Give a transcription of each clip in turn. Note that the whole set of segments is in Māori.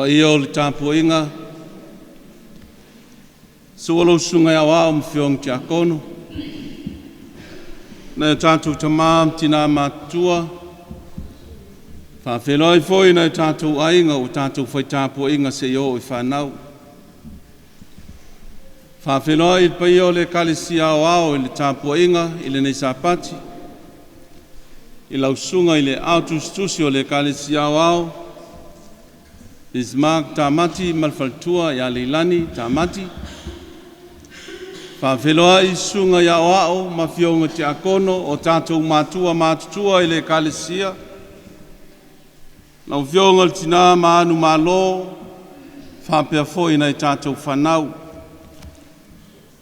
ia o le tāpuinga, suolo sunga ia wao mwhiong tia kono, na tātou tamam tina matua, whawheloi foi na tātou ainga o tātou whaitapuinga se o i whanau. Whawheloi pa ia o le Ekalesia o ao i le tāpuinga i le nei sapati, i lausunga i le Autu Tusi o le Ekalesia o ao, Ismak tamati malfaltua ya leilani tamati. Whawheloa i sunga ya oao mawhionga te akono o tātou mātua mātutua i le Ekalesia. Nau whionga le tina maanu malo, whapea foi nei tātou whanau.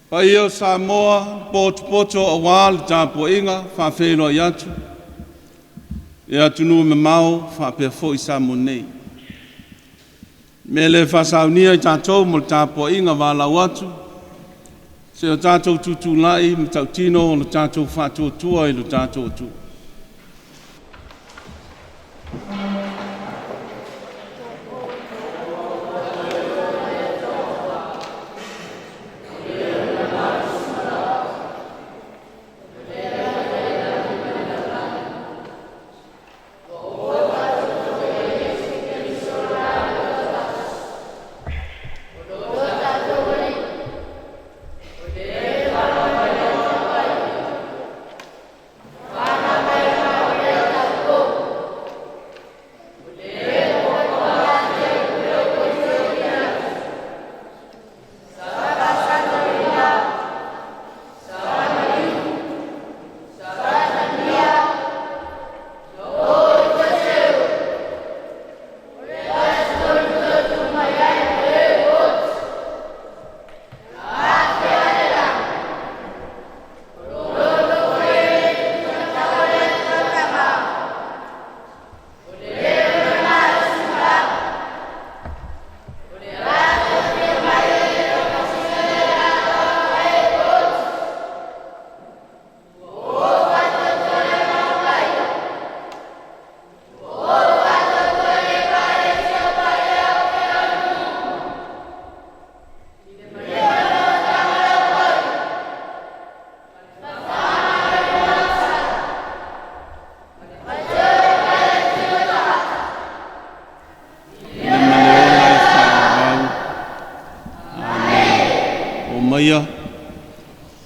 Pai o Samoa, poto o wāli tāpua inga, whawheloa i atu. E atunu me mau, whapea foi Samonei. Me le Sauniga i tātou mo le tāpua inga wālau atu. Se o tātou tutu lai, me tau tino o le tātou whātua i le tātou tu.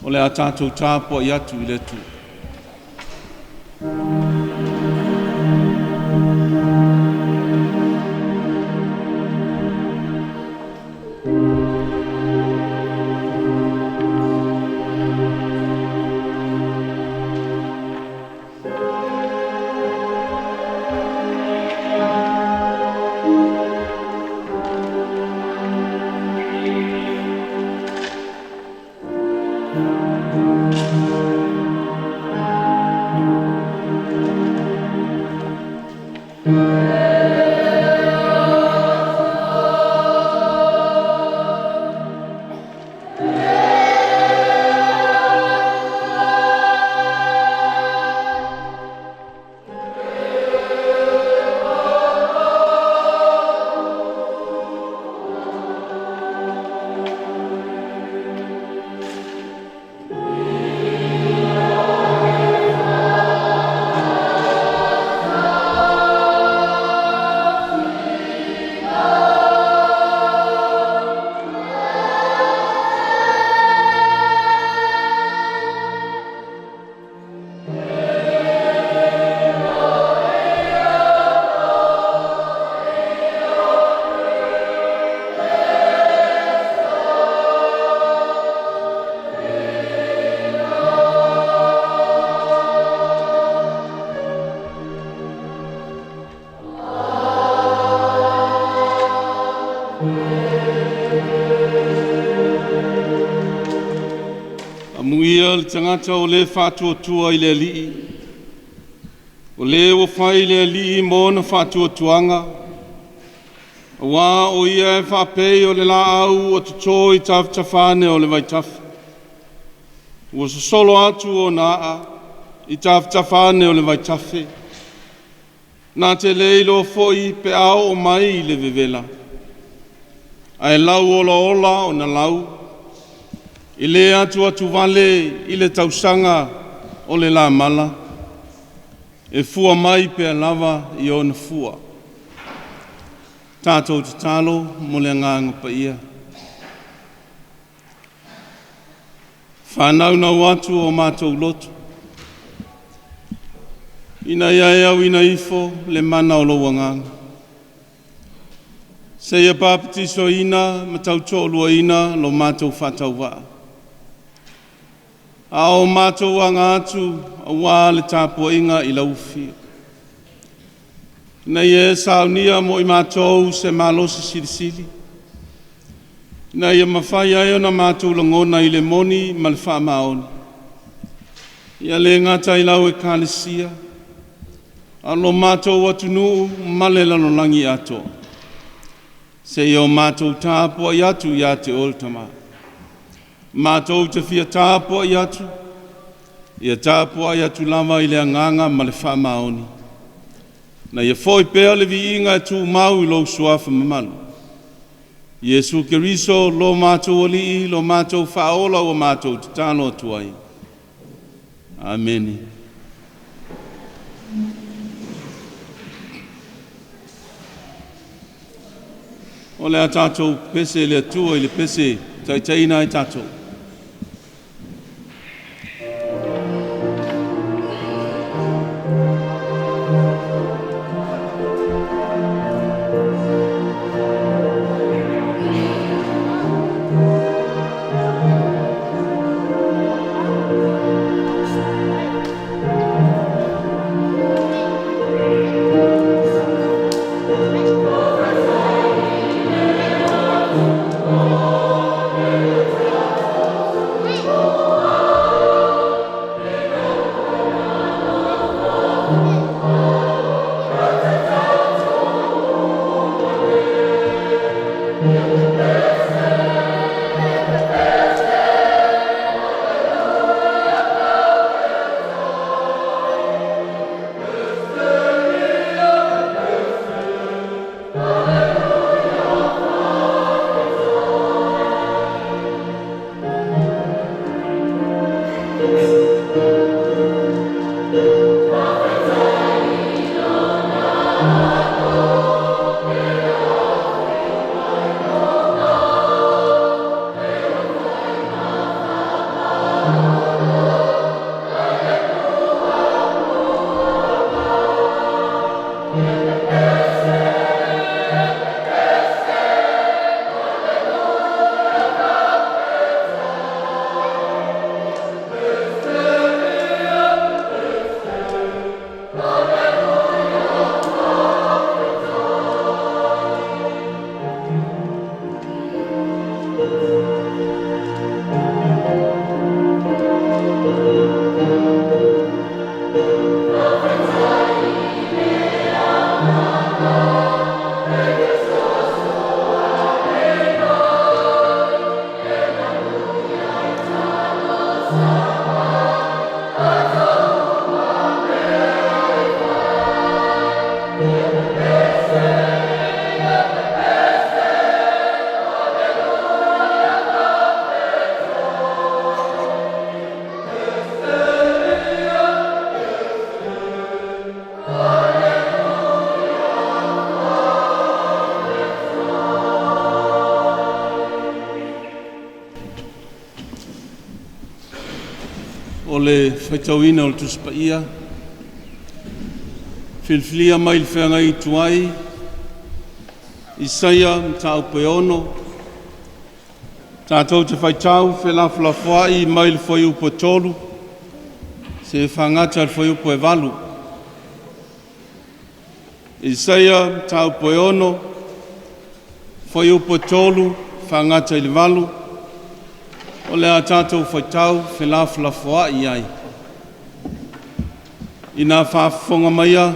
O le a tātou tāpua i atu i le tu. Amuia le tangata o le whātuatua i le alii. O le o whai le alii mō na whātuatuanga. Wā o ia e whapei o le la au o tuto i tawhane o le waitafa. Ua solo atu o naa i tawhane o le waitafe. Nā te leilo foi pe ao o mai i le vevela. Ai lau ola o na lau. I le atu vale i le tausaga o le la mala. E fua mai pe lava i o na fua. Tātou te talo mo le nganga pa ia. Whanau na watu o mātou lotu. Ina ia au ina ifo le mana o loa nganga. Se ia pāpitiso ina matau tōlua ina lo mātou whatau waa. A o mātou anga atu a wā le tāpua inga i lauwhia. Nei e Sauniga mo i mātou se mālosi sirisiri. Nei e mawhai ai o na mātou langona i le moni ma le wha maoni. Ia le ngata i lau Ekalesia. A lo mātou atunu ma le lanolangi ato. Se i o mātou tāpua i atu i ate oltama. Mātou te fia tāpua i atu. Ia tāpua i atu lama i le anganga ma le wha maoni. Na ia foi pea le vi inga tu mau i lo suafa mamalu. Yesu Keriso lo mātou oli lo mātou whaola o mātou te tāno atuai. Amen. O le a tātou pese le atua i le pese taitaina i tātou. O le Faitauina o le Tusi paia. Filfilia mai le whenga i tuai. Isaia mtau peono. Tātou te Faitau whelafulafuai mai le whai upo tolu. Se whangata le whai upo e walu. Isaia mtau peono. Whai upo tolu whangata i le walu. O le a tātou Faitau whelafulafuai ai. Ina whaafonga maia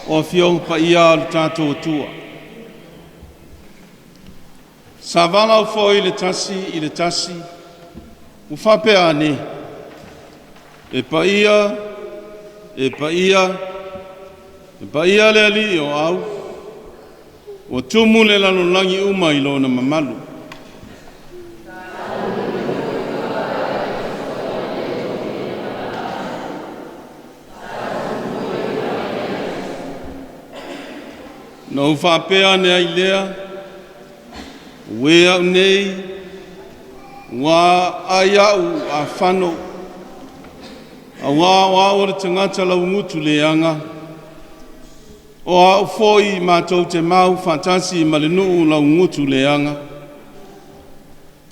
o whiong pa ia le tātou atua. Sa walau fo i le tasi, u whapea ne. E pa ia le ali o au. O tumu le lalolagi uma I lona mamalu. Na whapea ne ai lea, wea nei, wā ai au a whano, a wā ora tangata lau ngutu leanga, o a ufoi mātou te mau whatasi ma le nuu lau ngutu leanga,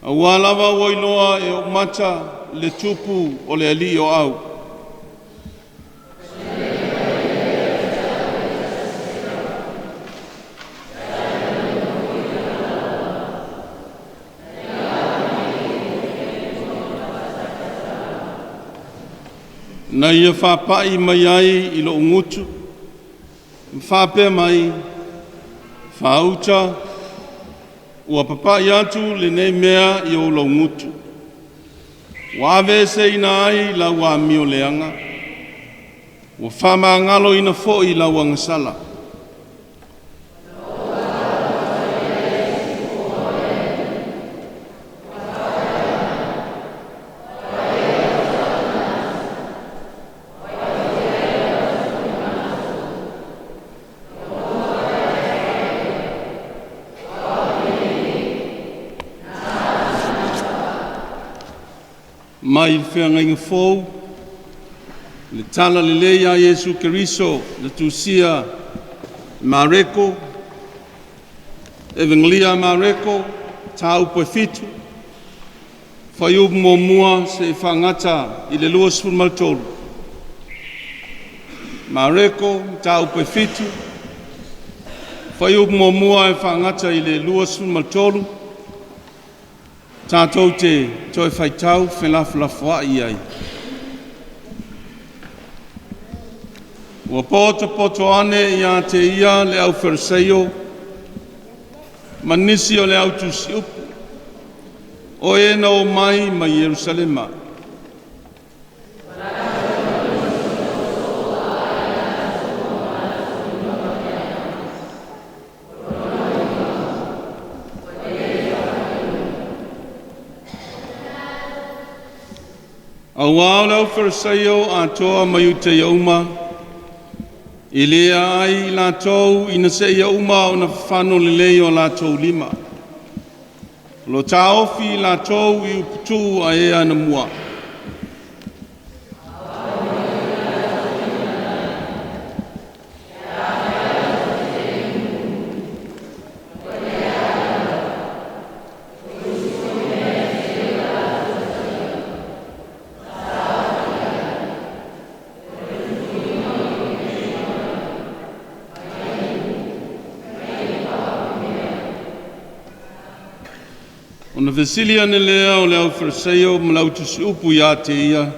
a wā lava wailoa e o mata le tupu o le ali o au. Na ia whapai mai ai I lo ngutu, whape mai, whauta, ua papai atu le nei mea I o lo ngutu. Wawe se ina ai la wa mio leanga, ua whama ngalo ina foi la wa ngasala. Mai whenga fōu, le tala le leia Yesu Keriso, le Tusia Mareko, Evangelia Mareko, tau poe fitu, whaiu mō mua se whangata I le lua maltolu. Mareko, tau poe fitu, whaiu mō mua e whangata I le lua maltolu, tātou te toi Faitau whenafulafua I ai. Ua poto ane ia te ia le au Ferseio, manisi o le au Tusi upu, o e na o mai ma Yerusalema. A wāo lau Ferseio a toa mai uta iauma, I lea ai lātou ina se iauma o na whano lelei o lātou lima. Lo taofi lātou I uputu a ea na mua. Ona vesilia ne lea o leo Ferseio malau tusi upu ia te ia.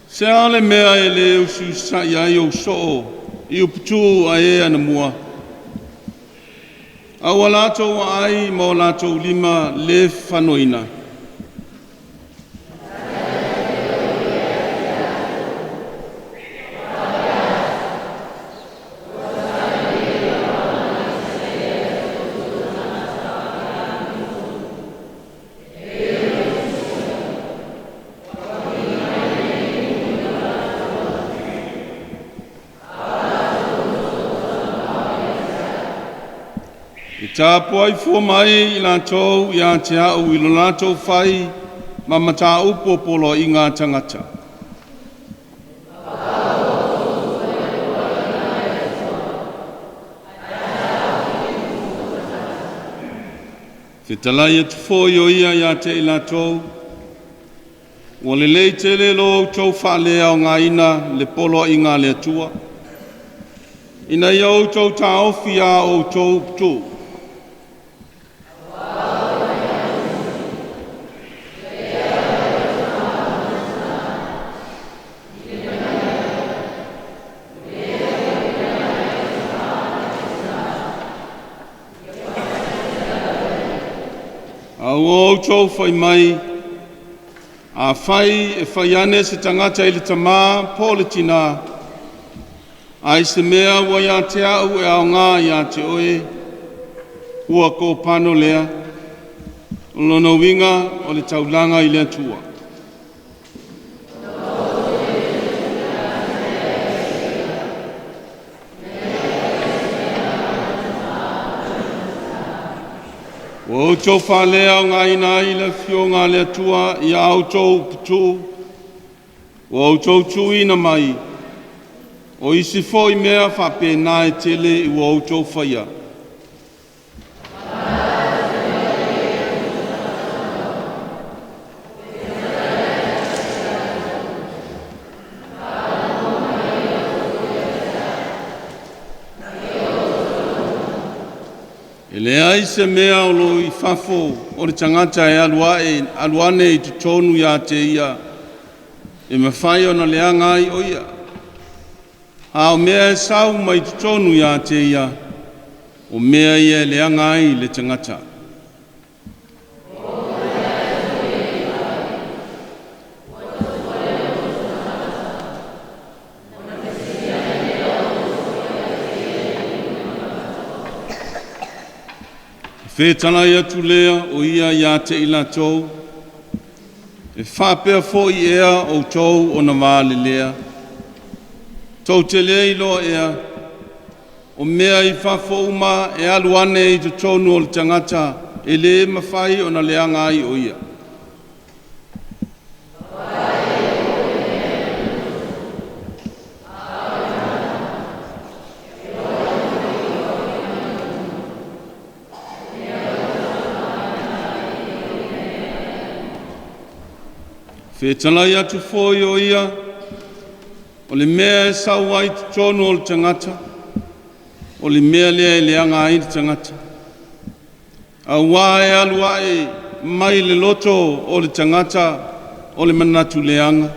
Se ale mea e leo su sa ia I o soo I uputu a ea na mua. Awa lato wa ai ma o lato lima le whanoina. Tā puai fua mai I lātou ia te au I lo lātou whai ma mata upo polo I ngā tangata. Te talai atu fōi o ia te I lātou, o le lei te le lo tau whalea o ngā ina le polo I ngā le atua. Ina iau tau tā ofi a o tau tō. O tau whai mai, a whai e whai ane se tangata I le tamā politina, Ai se mea ua ia te au e ao ngā ia te oe, ua ko pano lea, o lono winga o le taulanga i lea tua. Ua autou whalea o ngā ina i le fio ngā lea tua i autou putu, ua autou tuina mai, o isi fo i mea whapena e tele i ua autou whaia. E lea i se mea o lo i Faifeau o le tangata e aluane i TOTONU ia te ia, e mawhai o na leanga i o ia. A o mea e sau mai TOTONU ia te ia, o mea ia leanga i le tangata. Whetala ia tu lea o ia te ila tau, e whapea fo i ea o tau o na wale lea. Tau te lea i loa ea, o mea i Faifeau uma e aluane i TOTONU o le tangata, e le mawhai o na leanga i o ia. Whetala ia tu foi o ia, o le mea e sau ai TOTONU o le tangata, o le mea lea e leanga ai le tangata. A wā e alua e mai le loto o le tangata, o le manatu leanga,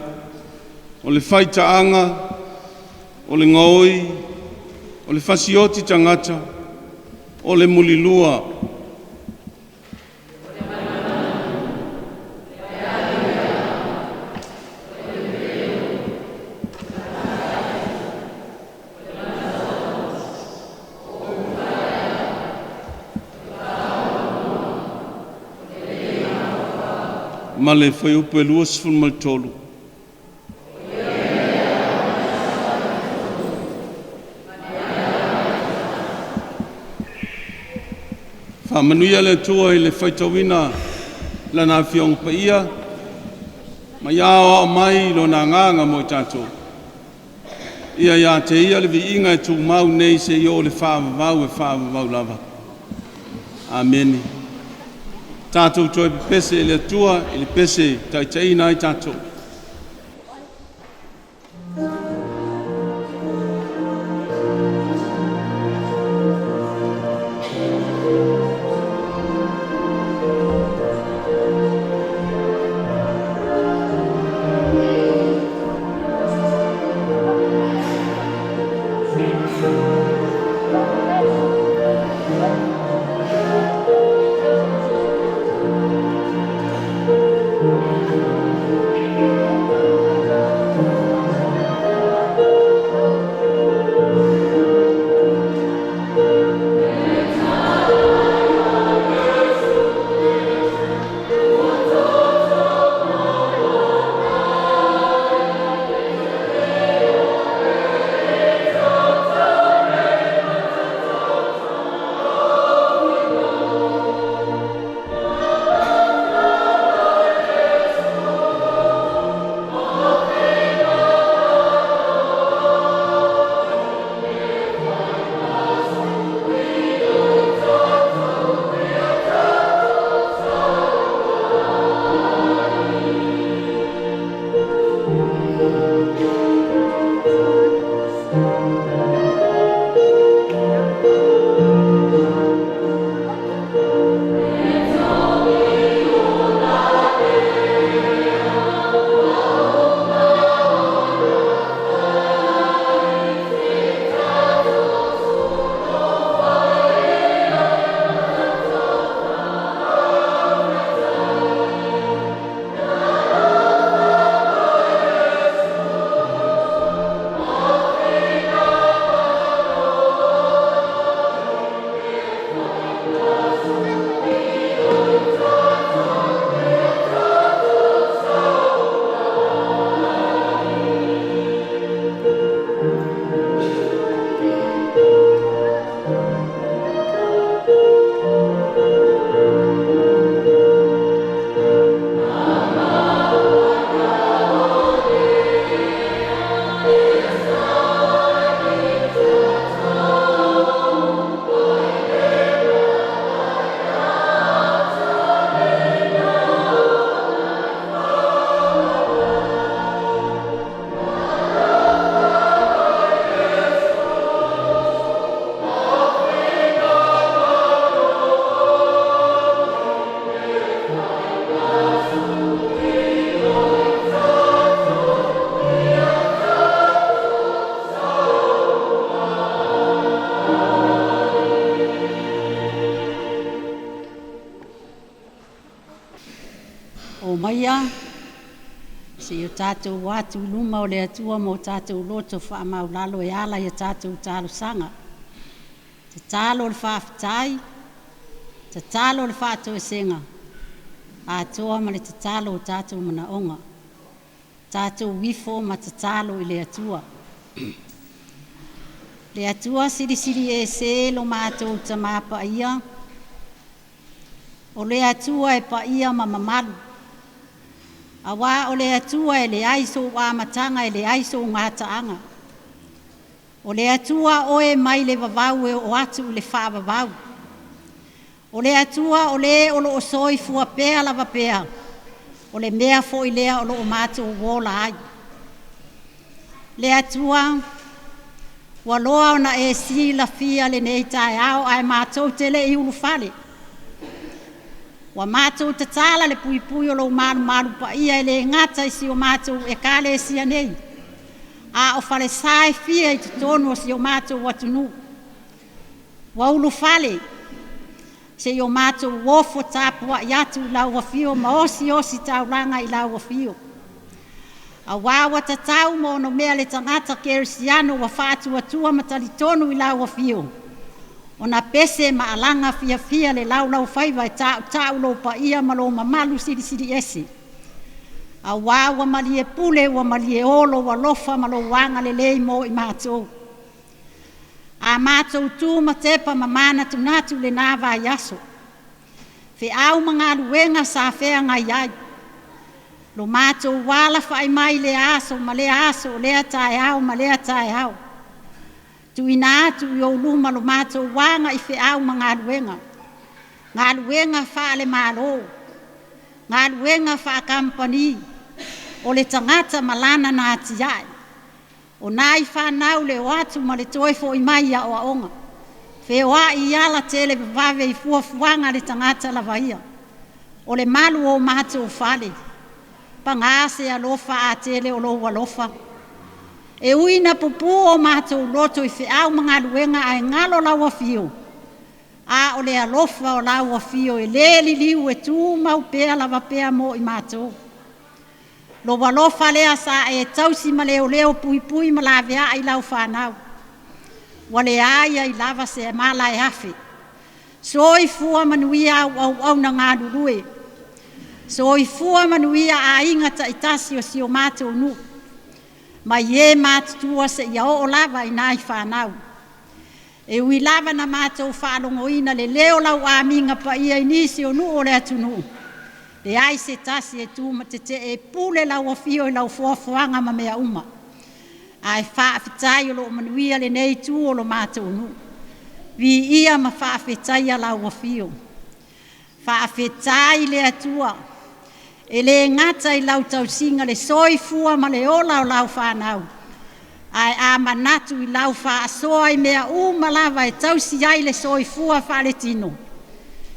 o le faitaanga, o le ngoi, o le fasioti tangata, o le mulilua. Ma le foi upu e lua sifunu ma le tolu. Whamanuia le tua i le Faitauina lana whiong pa ia, ma ia o mai lo na nganga mo i tātou. Ia te ia le vi inga e tu mau nei se i o le whaavavau lava. Amen. Tātou toi pese e le tua, e le pese taitaina i tātou. Se o tātou watu luma o le atua mo tātou loto whaamaulalo e ala i a tātou Talosaga. Te talo le whaafitai, te talo le whaatoesenga, a toa ma le te talo o tātou manaonga. Tātou wifo ma te talo i le atua. Le atua siri e se lo mātou ta māpa ia. O le atua e pa ia ma mamalu. Awa o le atua e le aiso wa matanga e le aiso ngataanga. O le atua o e mai le vavau e o atu le wha vavau. O le atua o le o lo soi fua pea lava pea. O le mea fo i lea o lo o mātou wola ai. Le atua wa loa ona e si la fia le nei tae au ai mātou tele i ulu fale. Wa mātou te tala le pui pui o lo maru pa ia e le ngata isi o mātou Ekalesia nei. A o fale sae fia i TOTONU o si o mātou watunu. Wa ulu fale. Se o mātou wofo tāpua i atu lau wafio ma osi taulanga i lau wafio. A wawa tatau mo no mea le tangata Kerisiano wa whaatu atua matali tonu i lau wafio. O na pese ma alanga fia le lau faiva e tau lo pa ia malo mamalu siri ese. A wawa mali e pule wa mali e olo wa lofa malo wanga le lei mo i mātou. A mātou tu ma tepa ma mana tunatu le nava i aso. Fe au mga luenga sa fea ngai ai. Lo mātou wala whai mai le aso ma le aso lea tae au ma lea tae au. Tuina atu i o luma lo mātou wanga i fe au mga luenga. Ngā luenga wha le malo. Ngā luenga wha kampani. O le tangata malana na ati ai. O nai whanau le o atu ma le toefo i mai a o aonga. Whewa i ala tele vave i fuafuanga le tangata lavaia. O le malu o mātou whale. Pangase a lofa a tele o loa lofa. E uina pupu o mātou loto i whiau mga luenga ai ngalo laua fio. A o le alofa o laua fio e leli liu e tū mau pea lava pea mo i mātou. Lo walofa lea sa e tausi ma leo pui ma la vea i lau whanau. Wale aia i lava se mala e hafe. So i fua manuia au na ngā rurue. So i fua manuia a ingata i tasi o si o mātou nu. Ma ye mātutua se ia o lava i nai whanau. E ui lava na mātou whanongo ina le leo lau a minga pa ia i nisi o nu o le atunu. Le ai se tasi e tūma te e pule lau a fio i lau fuafuanga ma mea uma. Ai whaafitai o lo manuia le nei tū o lo mātou nu. Vi ia ma whaafitai a lau a fio. Whaafitai le atua. E le ngata i lau tau singa le soi fua ma le o lau whanau. Ai a manatu i lau whaasoa i mea uma lava e tau si ai le soi fua whale tino.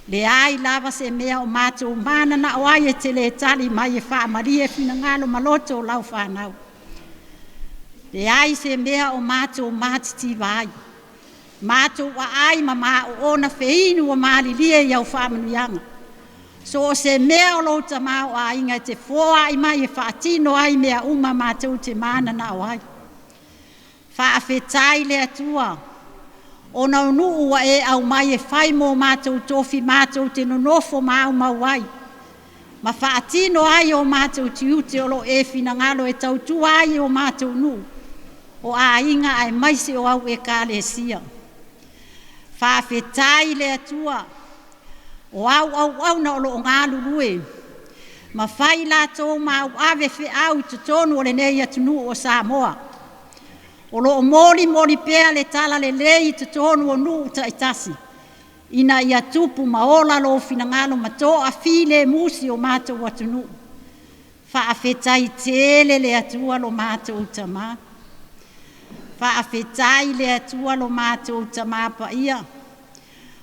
Le ai lava se mea o mātou mana na o ai e te le tali mai e wha marie fina ngalo maloto o lau whanau. Le ai se mea o mātou mātiti vai. Mātou wa ai ma o ona feinu o maali lia i au whamanuianga. So se mea o louta mao a inga te foa i mai e whaatino ai mea uma mātou te mana na o ai. Whaafetai le atua. O na unu ua e au mai e whai mō mātou tofi mātou te nonofo mau mauai. Ma whaatino ai o mātou tiute o lo e fina ngalo e tautu ai o mātou nu. O a inga ai maise o au Ekalesia. Whaafetai le atua. O au na o lo ngālu rue. Ma whai la tō mau ave whi au TOTONU o le nei atunu o Samoa. O lo mori pea le tala le lei TOTONU o nu ta itasi. Ina ia tupu maola lo finangalo mato a file musi o mātou atunu. Whaafetai tele le atua lo mātou tama. Whaafetai le atua lo mātou tama pa ia.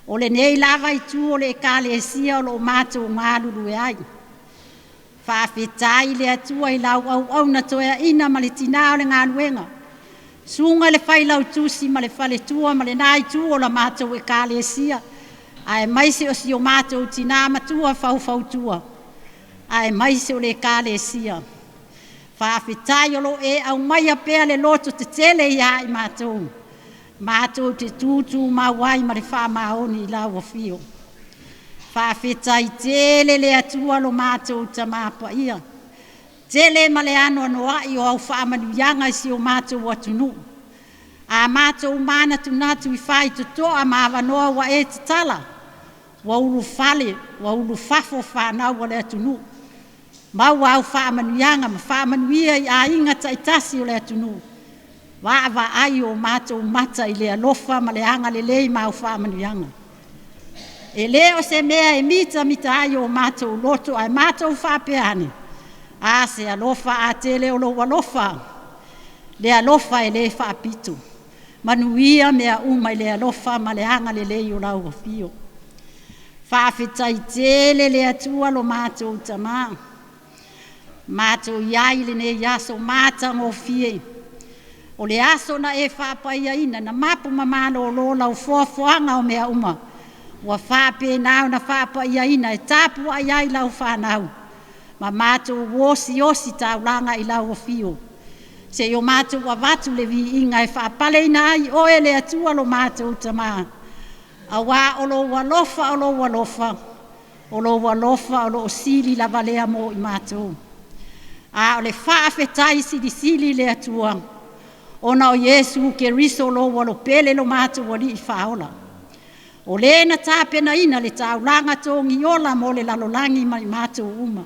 O le nei lava i tu o le Ekalesia o lo mātou ngālulu e ai. Whaafetai le atua i lau au na toea ina ma le tina o le ngāluenga. Sunga le whai lau Tusi ma le whale tua ma le nai tu o la mātou Ekalesia. Ai maise o si o mātou tina matua fau tua. Ai maise o le Ekalesia. Whawhitai olo e au mai a pēr le loto te tele ia i mātou. Mātou te tūtū mawai ma le wha maoni i lau a whio. Whawhitai tele le atua lo mātou ta māpa ia. Tele ma le ano i o au whaamanuianga i si o mātou atunu. A mātou mana tunatu i whai tutoa ma awanoa wa e te tala. Wa ulu fale, wa ulu fafo whanau wa le atunu. Mau au whaamanuianga ma whaamanuia i a inga taitasi o le atunu. Wa ai o mātou mata i le alofa ma le anga le lei mau whaamanuianga. E leo se mea e mita ai o mātou loto ai mātou whapeane. A se alofa a te leo lo alofa. Le alofa e le whapitu. Manuia mea uma i le alofa ma le anga le lei o lau a fio. Whawhitai tele le atua lo mātou tamaa. Mātou iai le ne yaso māta ngō fie. O le aso na e whapaia ina na mapu mamano o lo lau fuafuanga o mea uma. Wa whape nao na whapaia ina e tapu ai lau whanau. Ma mātou osi taulanga i lau a fio. Se yo mātou wa watu le vi inga e whapale ina ai o e le atua lo mātou tamaa. A wā o lo walofa. O lo walofa o lo sili la valea mo i mātou. A o le whaafetai sili le atua. O na o Yesu ke riso lo walo pele lo mātou wali i whaola. O le na tāpena ina le taulanga tōngi ola mo le lalolangi mai mātou uma.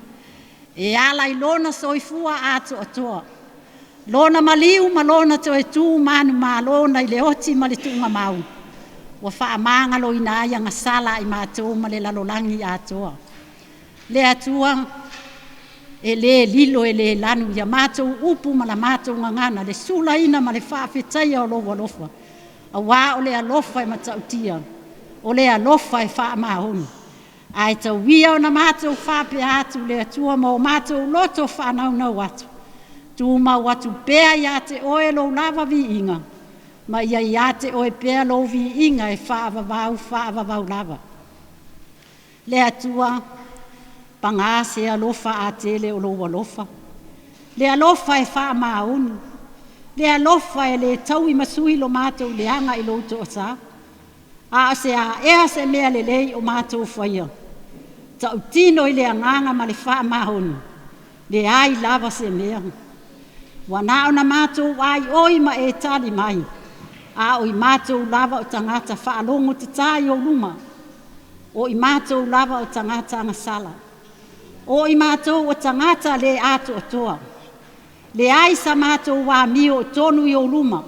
E ala i lona soifua ato atoa. Lona maliu ma lona to e tū manu ma lona i le oti ma le tunga mau. Wa whaamanga lo ina ai anga sala i mātou ma le lalolangi atoa. Le atua e le lilo e le lanu ia mātou upu ma la mātou ngangana le sula ina ma le whaafetai o lo walofa. A wā o le alofa e matautia. O le alofa e whaamahoni. Ai tau wia o na mātou whape atu le atua ma o mātou loto whanau atu. Tu ma watu pea ia te oe lo lava vi inga. Ma ia te oe pea lo vi inga e whaavavau lava. Le atua panga se alofa a tele o lo walofa. Le alofa e whaamaoni. Le alofa e le tau i masui lo mātou le anga i LOTU Sa. A se a ea se mea le lei o mātou whaia. Tau tino i le anganga ma le whaamahoni. Le ai lava se mea. Wanao na mātou ai oi ma e tali mai. A oi mātou lava o tangata whaalongo te tai o luma. O i mātou lava o tangata anga sala. O i mātou o tangata le ato atoa. Le ai sa mātou wā mio o tonu i o luma.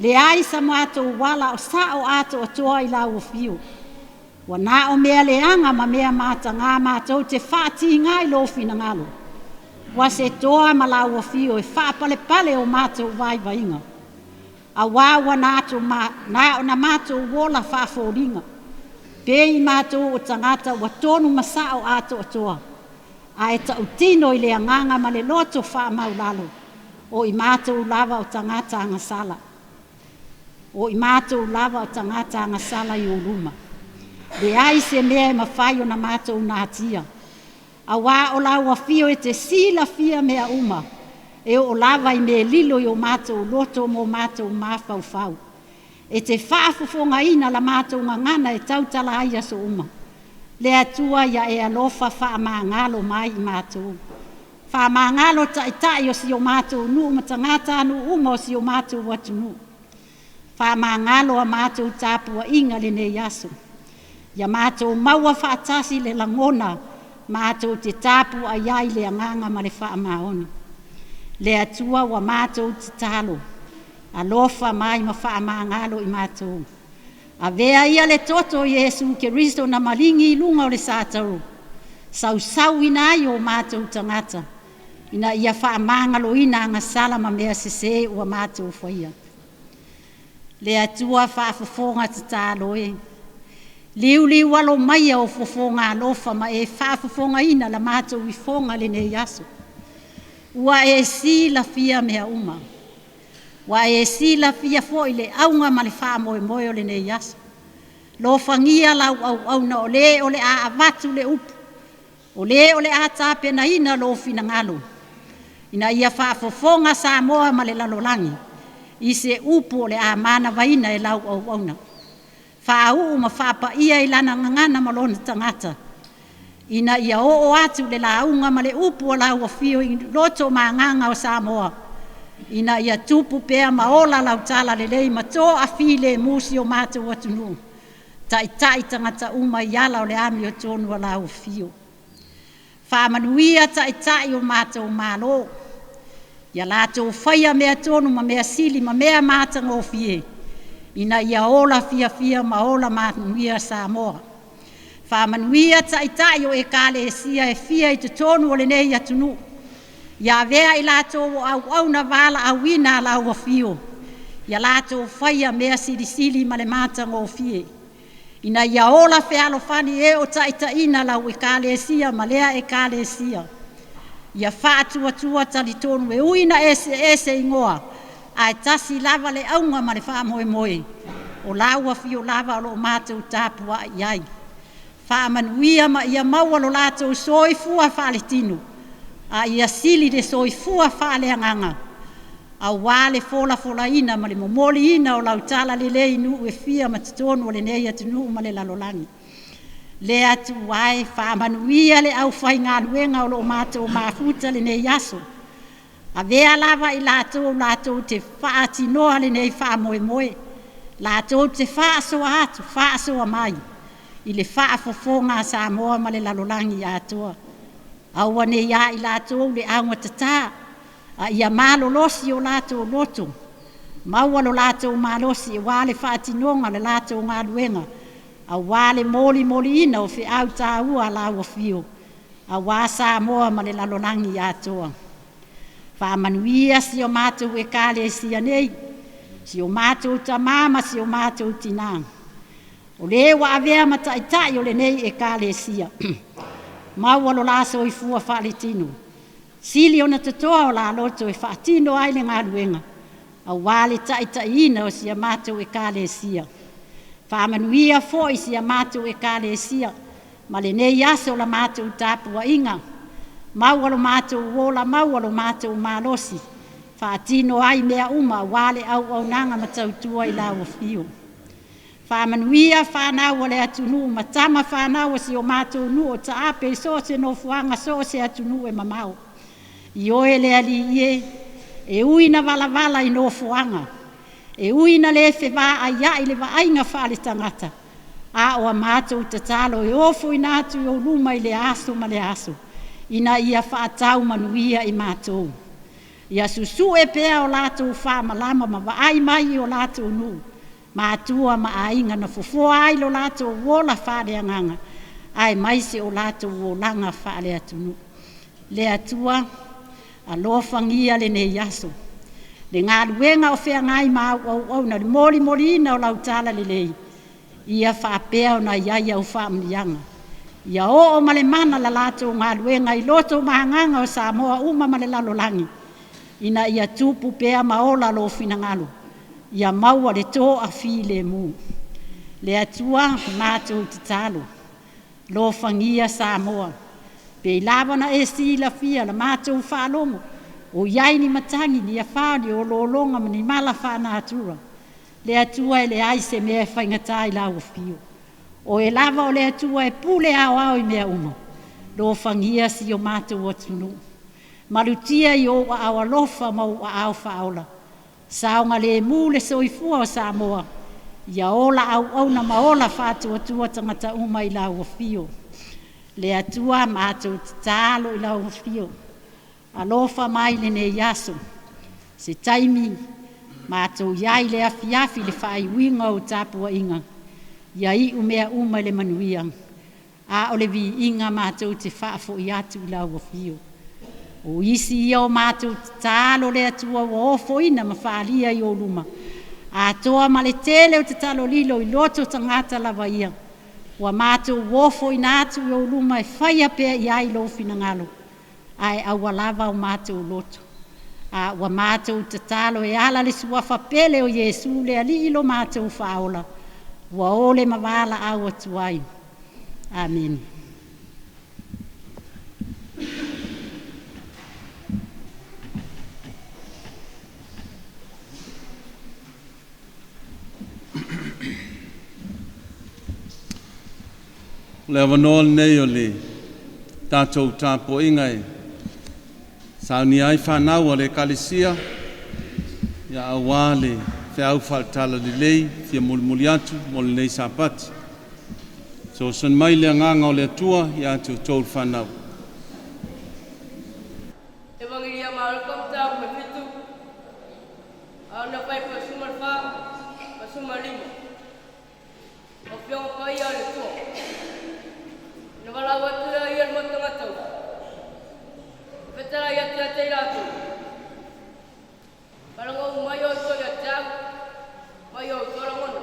Le ai sa mātou wala o sa o ato atoa i lau o fio. Wanao mea le anga ma mea māta ngā mātou te whaati ngai lo fina ngalo. Wa se toa ma lau o fio e whaapale o mātou vai inga. A wāwa na mātou wola whaaforinga. Pei mātou o tangata wa tonu masa o ato atoa. A e tau tino i le anganga ma le loto whaamau lalo. O i mātou lava o tangata anga sala. O i mātou lava o tangata anga sala i o luma. Le ai se mea e mawhai o na mātou nātia. A wā o lau a fio e te sila fia mea uma. E o lava i me lilo i o mātou loto mo mātou mawhau. E te whaafofonga ina la mātou ngangana e tautala ai aso uma. Le atua ia e alofa whaamangalo mai i mātou. Whaamangalo tai o si o mātou nu matangata anu uma o si o mātou watunu. Whaamangalo a mātou tāpua inga le ne yaso. Ia mātou maua whaatasi le langona, mātou te tāpu a iai le anganga ma le whaamaoni. Le atua wa mātou te talo, alofa mai ma whaamangalo i mātou. A vea ia le toto Yesu Keristo na malingi i lunga o le sātau. Sau ina i o mātou tangata, ina ia whaamangalo ina anga salama mea sese ua mātou whaia. Le atua whaafofonga te tālo e. Liu walo mai o fofonga alofa ma e whaafofonga ina la mātou i fonga le ne yaso. Ua e si la fia mea uma. Wa e si la fia fo i le aunga ma le whaamoe o le ne yaso. Lo fangia lau au na ole a avatu le upu. Ole a tāpena ina lo fina ngalo. Ina ia whaafofonga Samoa ma le lalolangi. I se upo le a mana vaina e lau au auna. Whaau ma whaapa ia i lana ngangana malona tangata. Ina ia o atu le launga ma le upo lau a fio i loto maanganga o Samoa. Ina ia tupu pea maola lau tala le lei ma tō a file musi o mātou atunu. Tai tangata uma i ala o le ami o tonu a lau fio. Whamanuia tai o mātou mālo. Ia lātou whaia mea tonu ma mea sili ma mea mātanga o fie. Ina ia ola fia maola manuia Samoa. Whamanuia tai o Ekalesia e fia i te tonu o le nei atunu. Ia vea i lātou au na vala au ina lau a fio. Ia lātou whaia mea sili ma le mātanga o fie. Ina ia ola fealo fani e o ina lau Ekalesia ma lea Ekalesia. Ia whaatua tali tonu e uina ese ingoa. Ai tasi lava le aunga ma le wha moe. O lau a fio lava o lo mātou tāpua iai. Whaamanuia ma ia maua lo lātou soifua whaale tinu. A ia sili de soifua whaale anganga. A wale fola ina ma le momoli ina o lau tala le lei nu e fia ma tonu o le nei atu nu ma le lalolangi. Le atu wai whaamanuia le au whai ngā luenga o lo mātou mafuta le nei aso. A vea lava i lātou te whaatinoa le nei wha moe. Lātou te whaasoa atu, whaasoa mai. I le whaafofonga Samoa ma le lalolangi atoa. Aua ne ia i lātou le aunga tata. A ia malolosi o lātou loto. Maua lo lātou malosi e wale whaatinonga le lātou ngā luenga. A wale moli ina o whi au tā ua lau a fio. A wā Samoa ma le lalolangi atoa. Whaamanuia si o mātou Ekalesia nei. Si o mātou tamama si o mātou tinang. O le wa avea ma tai o le nei Ekalesia. Maua lo laso i fua whaale tino. Sili o na tatoa o la loto e whaatino ai le ngā luenga. A wale tai ina o si a mātou Ekalesia. Whaamanuia foi si a mātou Ekalesia. Ma le nei aso la mātou tāpua inga. Maua lo mātou wola, maua lo mātou malosi. Whaatino ai mea uma wale au nanga matautua i lau fio. Whaamanuia whanau le atunu, matama whanau si o mātou nu o taape so se no fuanga so se atunu e mamau. I oe le ali ie, e uina vala i no fuanga. E uina le whewā aia i le waainga whaale tangata. A o a mātou tatalo e ofu inatu i o luma i le aso ma le aso. Ina ia whaatau manuia i mātou. Ia susu e pea o lātou whaamalama ma waai mai o lātou nu. Mātua ma ainga na fofoa ai lo lātou wola whaare anganga. Ai maise o lātou wolanga whaare atunu. Le atua, a lofangia le ne yaso. Le ngā luenga o whea ngai ma au na le moli ina o lau tala le lei. Ia whaapea o na iaia o whaamlianga. Ia o male mana la lātou ngā luenga i loto mahanganga o Samoa uma male lalolangi. Ina ia tupu pea maola lo finangalo. Ia maua le tō a fi le mu. Le atua mātou te talo. Lo fangia Samoa. Pe labana e sila fia la mātou whaalongo. O iai ni matangi ni a whaani o lolonga mani mala whaana atura. Le atua e le aise mea whaingatai lau fio. O e lava o le atua e pule au i mea uma. Lo fangia si o mātou atunu. Malutia i o au alofa mau au whaola. Saunga le mu le soifua o Samoa. Ia ola au na maola whātua tua tangata uma i lau fio. Le atua mātou talo i lau fio. Alofa mai le ne yaso. Se taimi mātou iai le afiafi le whai winga o tāpua inga. Ia i umea uma le manuia. A o le vi inga mātou te whaafo i atu i lau fio. O isi ia o mātou talo le atua o ofo ina ma whaalia i o luma. A toa ma le tele o te talo lilo i loto tangata lava ia. Wa mātou ofo ina atu i o luma e whaia pea i ai lo finangalo. Ai aua lava o mātou loto. A wa mātou te talo e ala le suafa pele o Yesu le ali ilo mātou whaola. Wa ole mawala au atuai. Amen. le awanol nei o le tātou tāpo ingai. Sauni ai whanau o le Ekalesia, ia awa le whiau whaltala li lei, fia mulimuli atu, mo le nei sapati. So son mai le nganga o le atua, ia atu tōl whanau. Evangelia Malcolm tau me fitu. Au na Faifeau sumar wha, ma sumar lima. O whionga pai au le tua. Na wala watura ia mo tangatau. Petara ia tia te ratu. Paranga mai o to ia tau, mai o tora mono.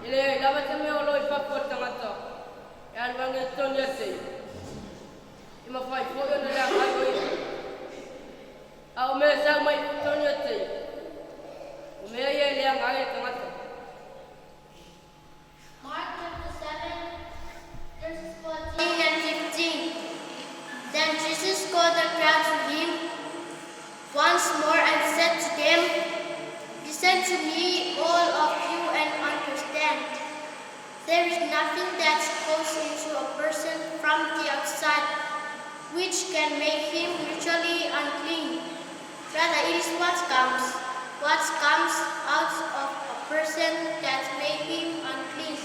Ele lava te me o loi papo tangatau. E alvange tonia te. Ima Faifeau ia na rea mai o ia. Au mea sa mai tonia te. O mea ia lea ngai tangatau. Mark chapter 7, verses 14 and 15. Then Jesus called the crowd to him once more and said to them, "Listen to me, all of you, and understand. There is nothing that goes into a person from the outside which can make him ritually unclean. Rather, it is what comes out of a person that makes him unclean."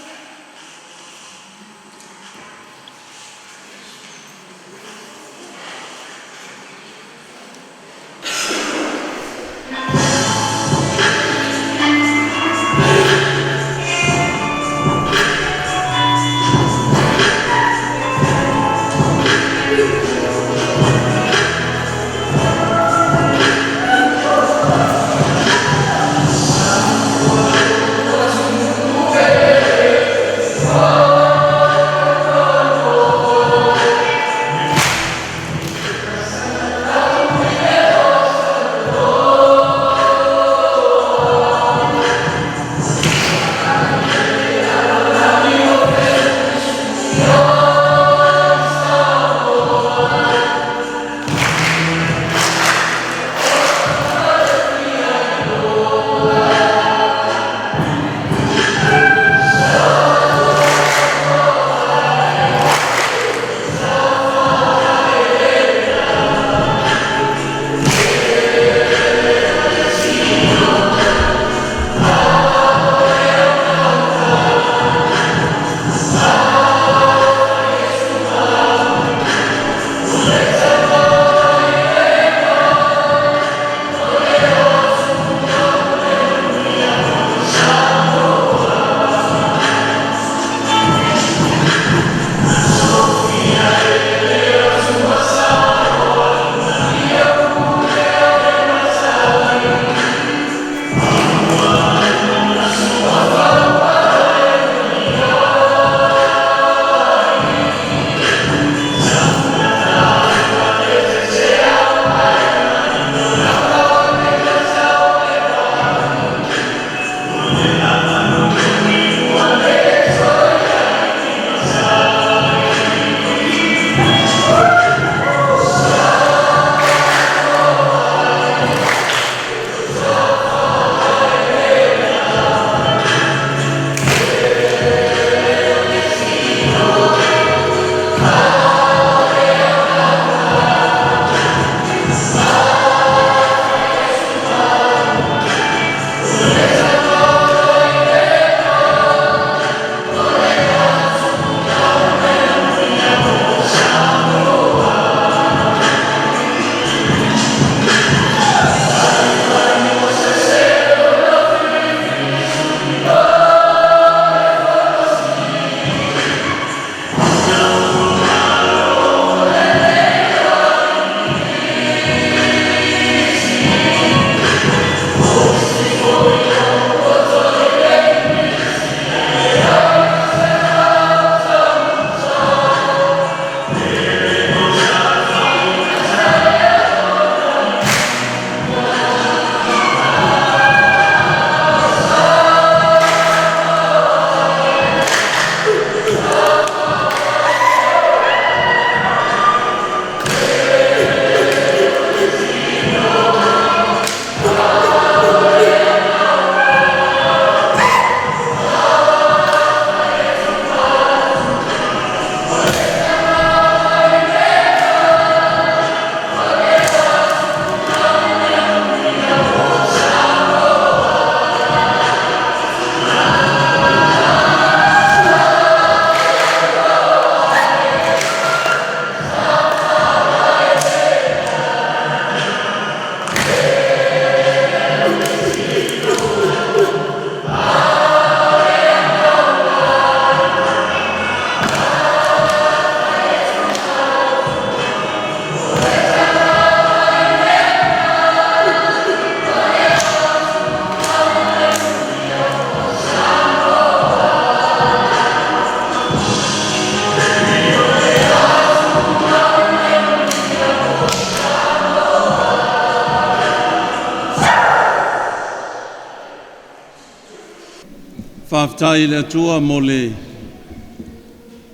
Whaftai le atua mo le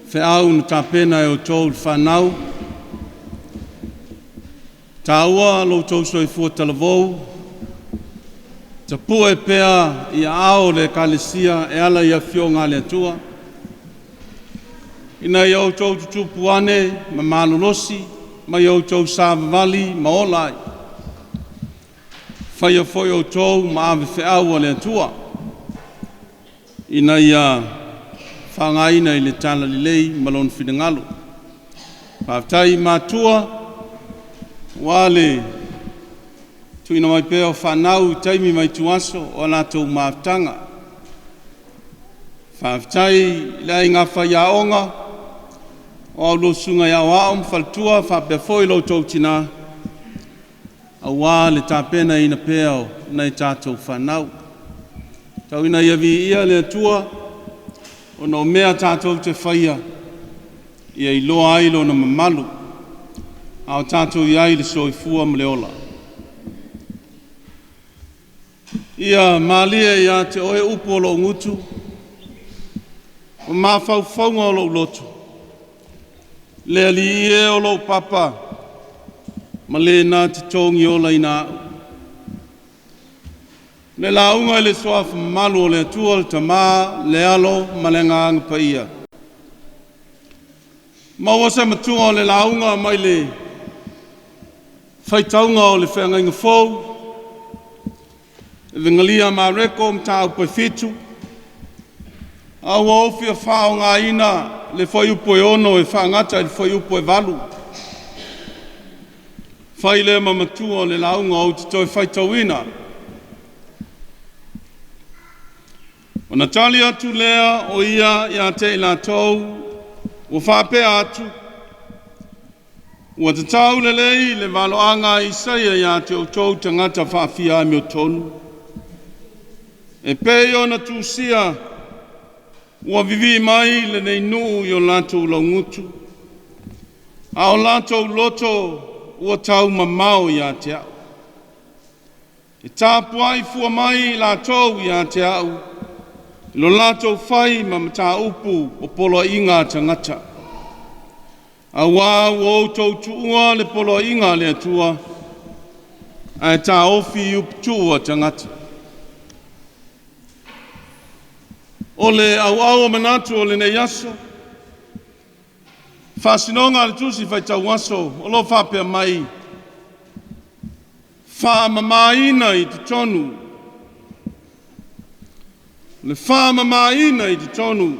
Faitau na tapena e o tōu whanau. Tāua lo tōu soifua talavou. Ta pue pea I ao le Ekalesia e ala ia fionga le atua. Ina iau tōu tutupuane ma malolosi, ma iau tōu sāvavali ma olai. Whaia foi o tōu ma ave Faitau le atua. Ina ia whangaina I le tala li lei malon whingalo. Whaftai mātua, wale tuina mai pēo whanau taimi mai tuaso o nātou mātanga. Whaftai lai ngā whaiaonga o au lo sunga ia waom whaltua whapefoi lo tau tina. A wā le tāpena ina pēo nei tātou whanau. Tau ina ia vi ia le atua o no mea tātou te whaia ia I loa ailo na mamalu. Ao tātou iai le soifua mleola. Ia malia ia te oe upo lo ngutu. O mawhauwhaunga o lo lotu. Le ali ie o lo papa. Ma le nā te tōngi o lai nā. Le launga le soafa malu o le atua le tamā, le alo, ma le ngāanga pa ia. Ma wasa matua o le launga mai le Faitaunga o le whengainga fōu. E vingalia Mareko mta upo fitu. Au ofia whao ngā ina le whai upo e ono e whangata le whai upo e valu. Whai le mamatua o le launga o te toi Faitauina. O na tali atu lea o ia te ila tau, o whapea atu. Ua te tau le lei le waloanga Isaia ia te o tau tangata whawhia me o tonu. E peo na Tusia, ua vivi mai le nei nuu I o latou laungutu. A o latou loto ua tau mamao ia te au. E tāpuai fua mai latou ia te au. Lo latou whai ma mata upu o polo inga tangata. A wā o tau tuua le polo inga le atua. A tā ofi uptua tangata. O le au Manatu o le nei aso. Whasinonga le Tusi Faitau aso. O lo whapea mai. Whamamaina I TOTONU. Le whamamaina I TOTONU.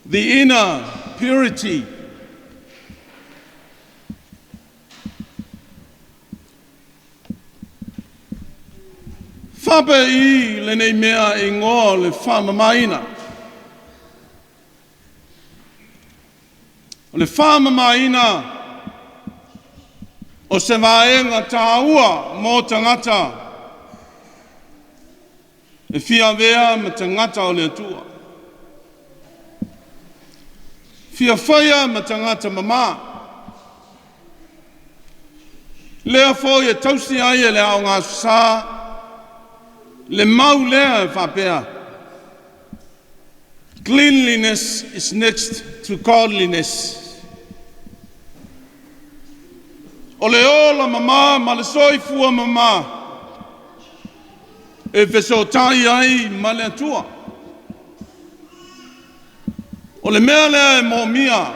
The inner purity. Whape I le nei mea I ngō le whamamaina. Le whamamaina o se vaenga tāua mō tangata. E fia vea ma tangata o le atua. Fia whaia ma tangata mama. Lea fōi e tausi ai e le ao ngā Aso Sa. Le mau lea e whapea. Cleanliness is next to godliness. O le ola mama, ma le soifua mama. E whesotai ai ma le atua. O le mea lea e mō mia.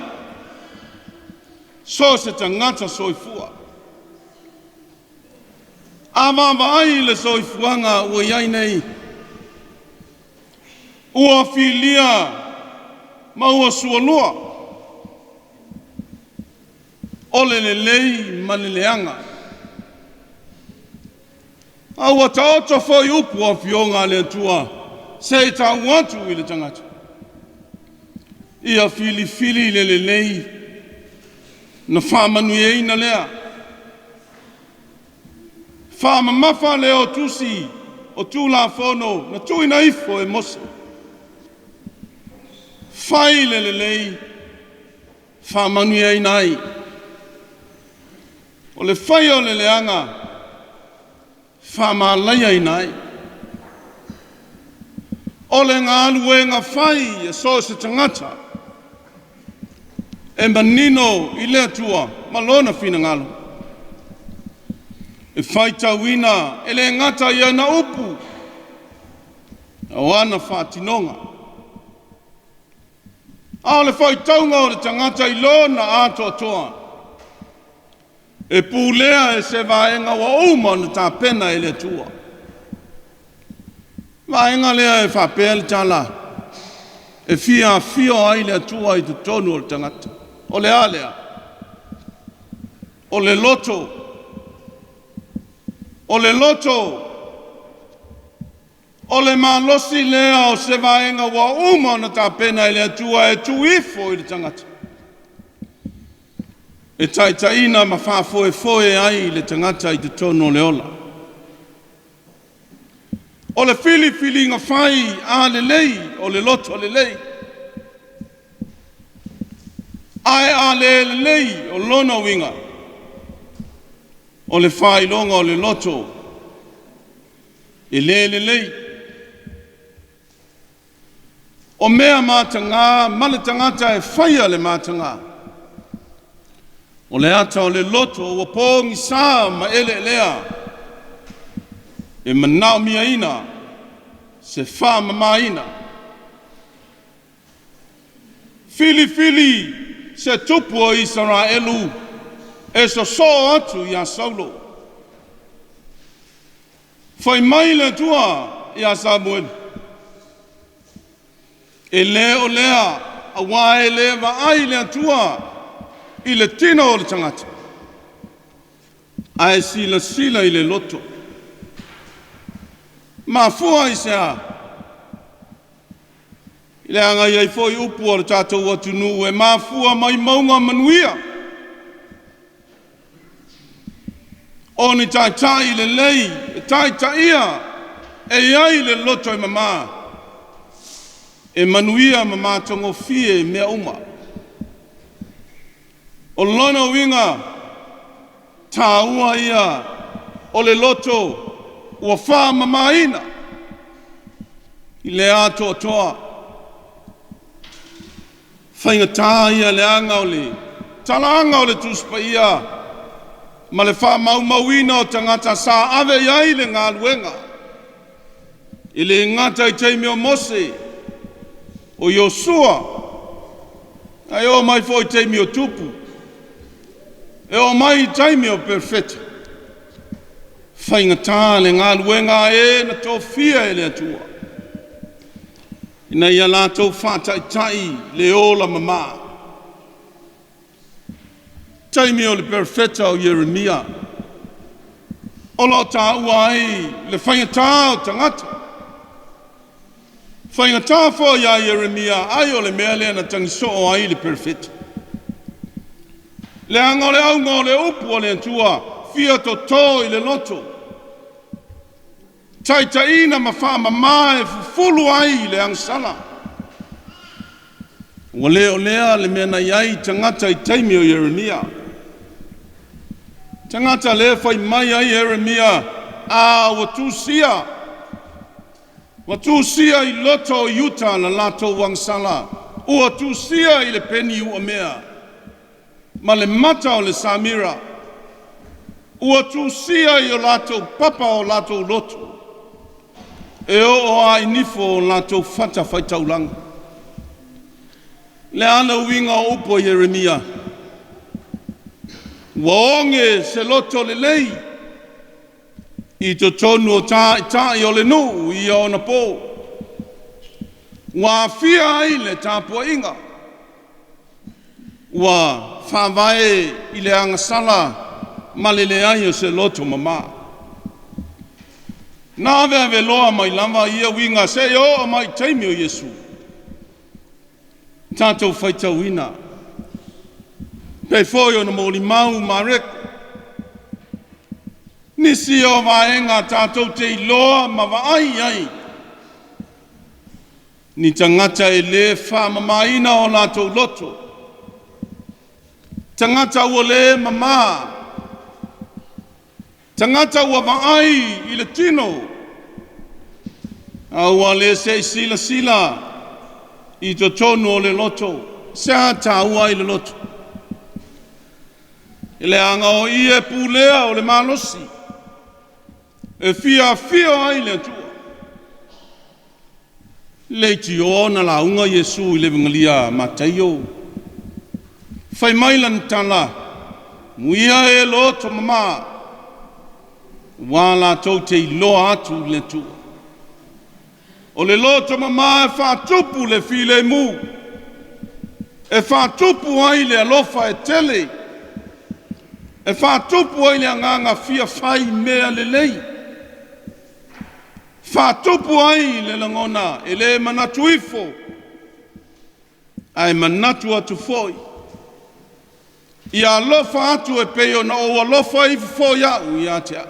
So se tangata soifua. Amama ai le soifuanga ua iai nei. Ua filia ma ua sualua. Ole le lei ma le leanga. Aua taota fai upu a fionga le atua. Se ta watu I le tangata. Ia fili le lei. Na whamanui na lea. Whama mafa leo Tusi o tūla whono na tuina ifo e mosa. Whai le lei, whamanu ai nai. O le whai o le leanga, whamalai ai nai. O le ngā luenga whai e so se tangata. E manino I lea tua, malona whina ngalo. E Faitau ina, e le ngata ia na upu. O ana whātinonga. A le Faitaunga o le tangata I lona ato toa. E pūlea e se vaenga wa uma na tā pena e le tua. Vaenga lea e whapea le tala. E fia ai le tua I TOTONU o le tangata. O le alea. O le loto. O le loto. O le malosi lea o se vaenga wa uma na tā pena e le tua e tuifo I le tangata. E taitaina ma Faifeau ai le tangata I TOTONU o le ola. O le fili ngā whai a le lei, o le loto le lei. Ai a le lei, o lona winga. O le whai longa o le loto. E le lei. O mea mātanga, male tangata e whaia le mātanga. O le ata o le loto, o pōngi sā ma ele lea. E manao mia ina, se wha mama ina. Fili, se tupu o Israelu, e so atu ia saulo. Whai mai le tua ia Samuel. E leo lea, a wae le wa ai le tua, I le tino o le tangata. Ai sila I le loto. Ma fua I se a. I le anga iai foi upu o le tātou atunu e ma fua mai maunga manuia. O ni tai le lei, e tai ia, e iai le loto I mama. E manuia mama tongo fie mea uma. O lona winga, tā ua ia, o le loto, ua wha mamaina. I le ato toa. Whainga tā ia le anga o le, talanga o le tuspa ia, ma le wha maumauina o tangata sa ave iai le ngā luenga. I le ngata I teimi o Mose, o Yosua, ai o mai fo I teimi o tupu. E o mai taimi o perfeta. Whainga tā le ngā luenga e na tō fia e le atua. Ina ia lātou whātai le ola mama. Taimi o le perfeta o Jeremia. Ola o tā ua ai le whainga tā o tangata. Whainga tā fo ia Jeremia ai o le mea lea na tangiso o ai le perfeta. Le anga o le aunga o le upu o le atua, fia to tō I le loto. Taitaina ma wha mamae fulu ai le angsala. Ua leo lea le mea iai tangata I taimi o Jeremia. Tangata le whai mai ai Jeremia, a wa Tusia. Wa Tusia I loto Utah la lato wangsala. Ua Tusia I le peni ua mea. Ma le mata o le Samira. Ua Tusia I o lato papa o lato loto. E o ai nifo o lato fata Faitau langa. Le ana winga o upo Jeremia. Waonge se loto le lei. I TOTONU o tai o le nu I o na po. Wa fia ai le tāpua inga. Wa whāwae I le angasala ma le ai o se loto mama. Nā vea loa mai lama ia winga se o mai taimi o Yesu. Tātou Faitau ina. Faifeau o na mōli mau Mareko. Nisi o vaenga tātou te iloa ma vaai ai. Ni tangata e le whamamaina o lātou loto. Tangata ua le mama. Tangata ua vaai I le tino. Aua le se sila I TOTONU o le loto. Sa taua I le loto. Ele anga o ie pulea o le malosi. E fia ai le tua. Le tiona la unga Yesu I le vingalia mataio. Fai mailan tala. Muia e loto mama. Wala tau te iloa atu le tua. O le loto mama e whātupu le file mu. E whātupu ai le alofa e tele. E whātupu ai le anganga fia whai mea le lei. Whātupu ai le langona e le manatu ifo. Ai manatu atu foi. I alofa atu e peo na o alofa ifo foi au I atea.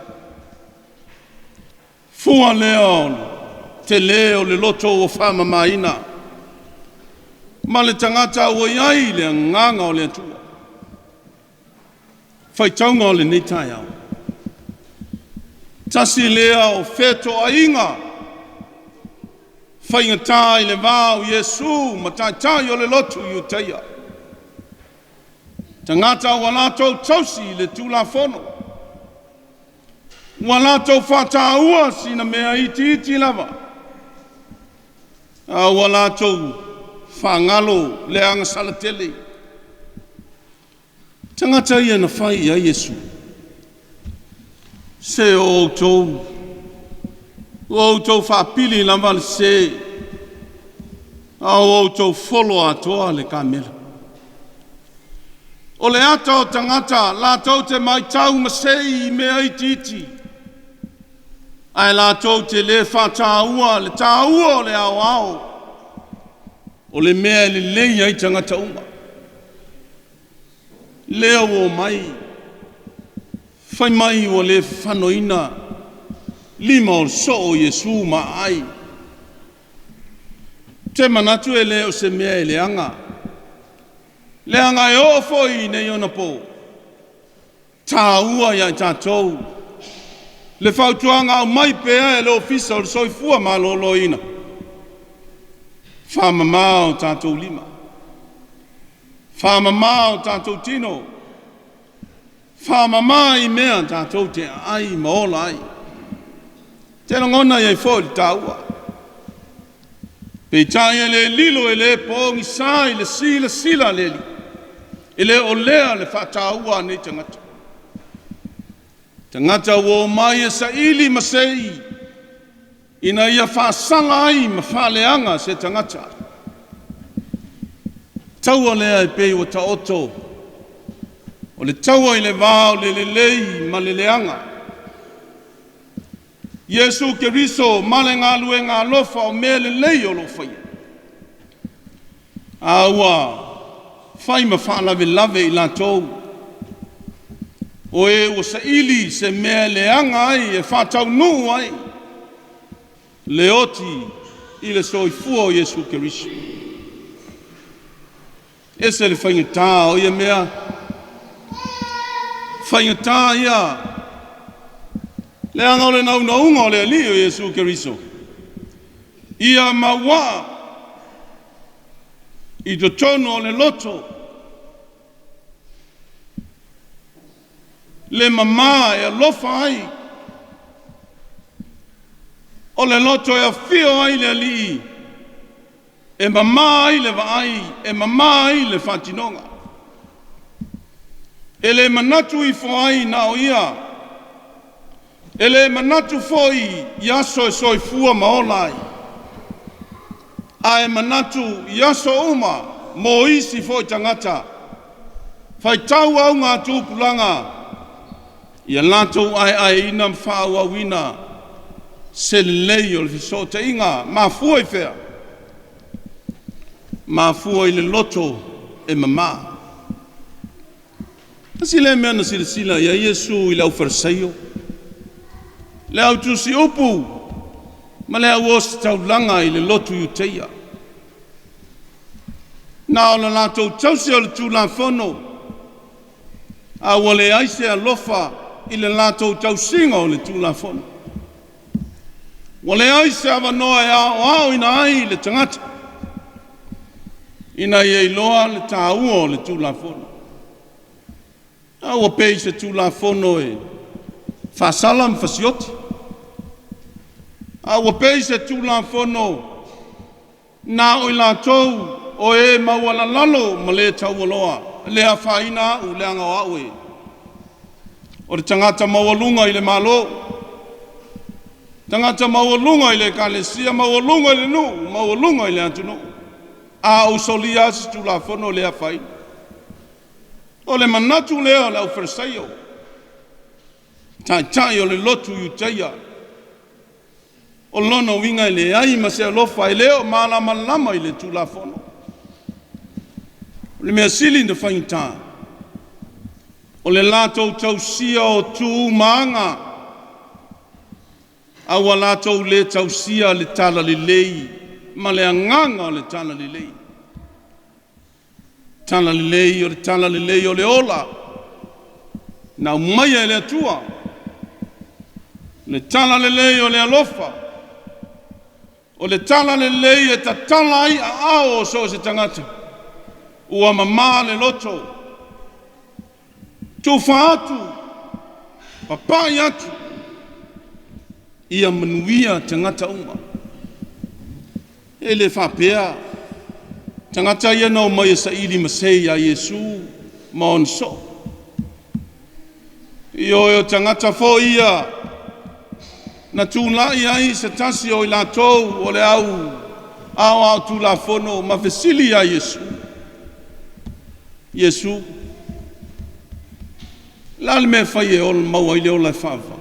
Fua leon. Te leo le loto o whama maina. Ma le tangata o iai le nganga o le atua. Faitaunga o le netai au. Tasi lea o feto a inga. Whaingatai le vau Yesu mataitai o le lotu I teia. Tangata o walato tausi le tula fono. Walato whataua sina mea iti lava. Wala tau whangalo le anga salatele. Tangata ia na whai ia Yesu. Se o tau whapili na wale se. O tau wholo atoa le kamera. O le ata o tangata la tau te mai tau masei I mea iti. Ai la tau te le whataua, le taua le au. O le mea le lei ai tangata unga. Lea o mai. Whai mai o le whanoina. Lima o so o Yesu ma ai. Te manatu e le o se mea e le anga. Le anga e o foi ne iona po. Taua ia tatou. Le whautuanga o mai pea e le ofisa o le soifua ma loloina. Whamama o tātou lima. Whamama o tātou tino. Whamama I mea tātou te ai maola ai. Te langona iai fōi tāua. Pei tai e le lilo e le pōngi sā I le sila le li. E le o lea le whātāua nei tangata. Tangata o mai e sa ili masei. Ina ia whaasanga ai ma whaaleanga se tangata. Taua lea e pei o ta oto. O le taua I le vāo le lei ma le leanga. Yesu Keriso male ngā lue ngā lofa o mea le lei o lo whaia. Aua, whai ma whaalawe lave I la tau. O e o sa ili se mea leanga ai e whātau nuu ai. Leoti I le soifua o Yesu Keriso. Ese le whaingatā o ia mea. Whaingatā ia. Le anga o le naunaunga o le ali o Yesu Keriso. Ia maua. I TOTONU o le loto. Le mama e alofa ai. O le loto e fio ai le ali. E mama ai le vaai. E mama ai le whatinonga. E le manatu I fo ai na o ia. E le manatu foi Aso e soifua maolai. A e manatu Aso uma mo isi foi tangata. Faitau au ngā tūpulanga. Ia latou ai ina mwhāua wina. Se lei o le fiso te inga. Mafua I whea. Mafua I le loto e mama. Asi le mea na sila ia Yesu I lau Farisaio. Le au Tusi upu. Ma le au osi taulanga I le lotu iuteia. Na o la latou tausi o le tūlafono. A wale aise alofa I le latou tausinga o le tūlafono. Wale ai se avanoa e ao ina ai le tangata. Ina i loa le tāua o le tūlafono. Aua pei se tūlafono e whasalam whasioti. Aua pei se tūlafono nā oi la tau o e mauala lalo ma le taualoa. Le a whaina u le anga o au e. O le tangata maualunga i le malo. Tangata maualunga i le Ekalesia, maualunga i le nu, maualunga i le atunu. A o solia se tūlafono le a whaina. O le manatu leo le au wharasaio. Tai o le lotu i utaia. O lono winga i le ai ma se alofa i leo malama lama i le tūlafono. O le mea sili na whainta. O le lātou tausia o tū maanga. Awa lātou le tausia le tala li lei. Ma le anganga o le tala li lei. Tala li lei o le tala li lei o le ola. Na umaia le atua. Le tala li lei o le alofa. O le tala le lei e ta tala ai a ao so se tangata. Ua mama le loto. Tufa atu. Papai atu. Ia manuia tangata uma. E le whapea. Tangata ia nau mai sa ili masei a Yesu ma onso. Io tangata fo ia. Na tūlai ai se tasi o i lātou o le au tūlafono ma fesili a Yesu. Yesu. Lale me whai e ol maua i leo lai whawa.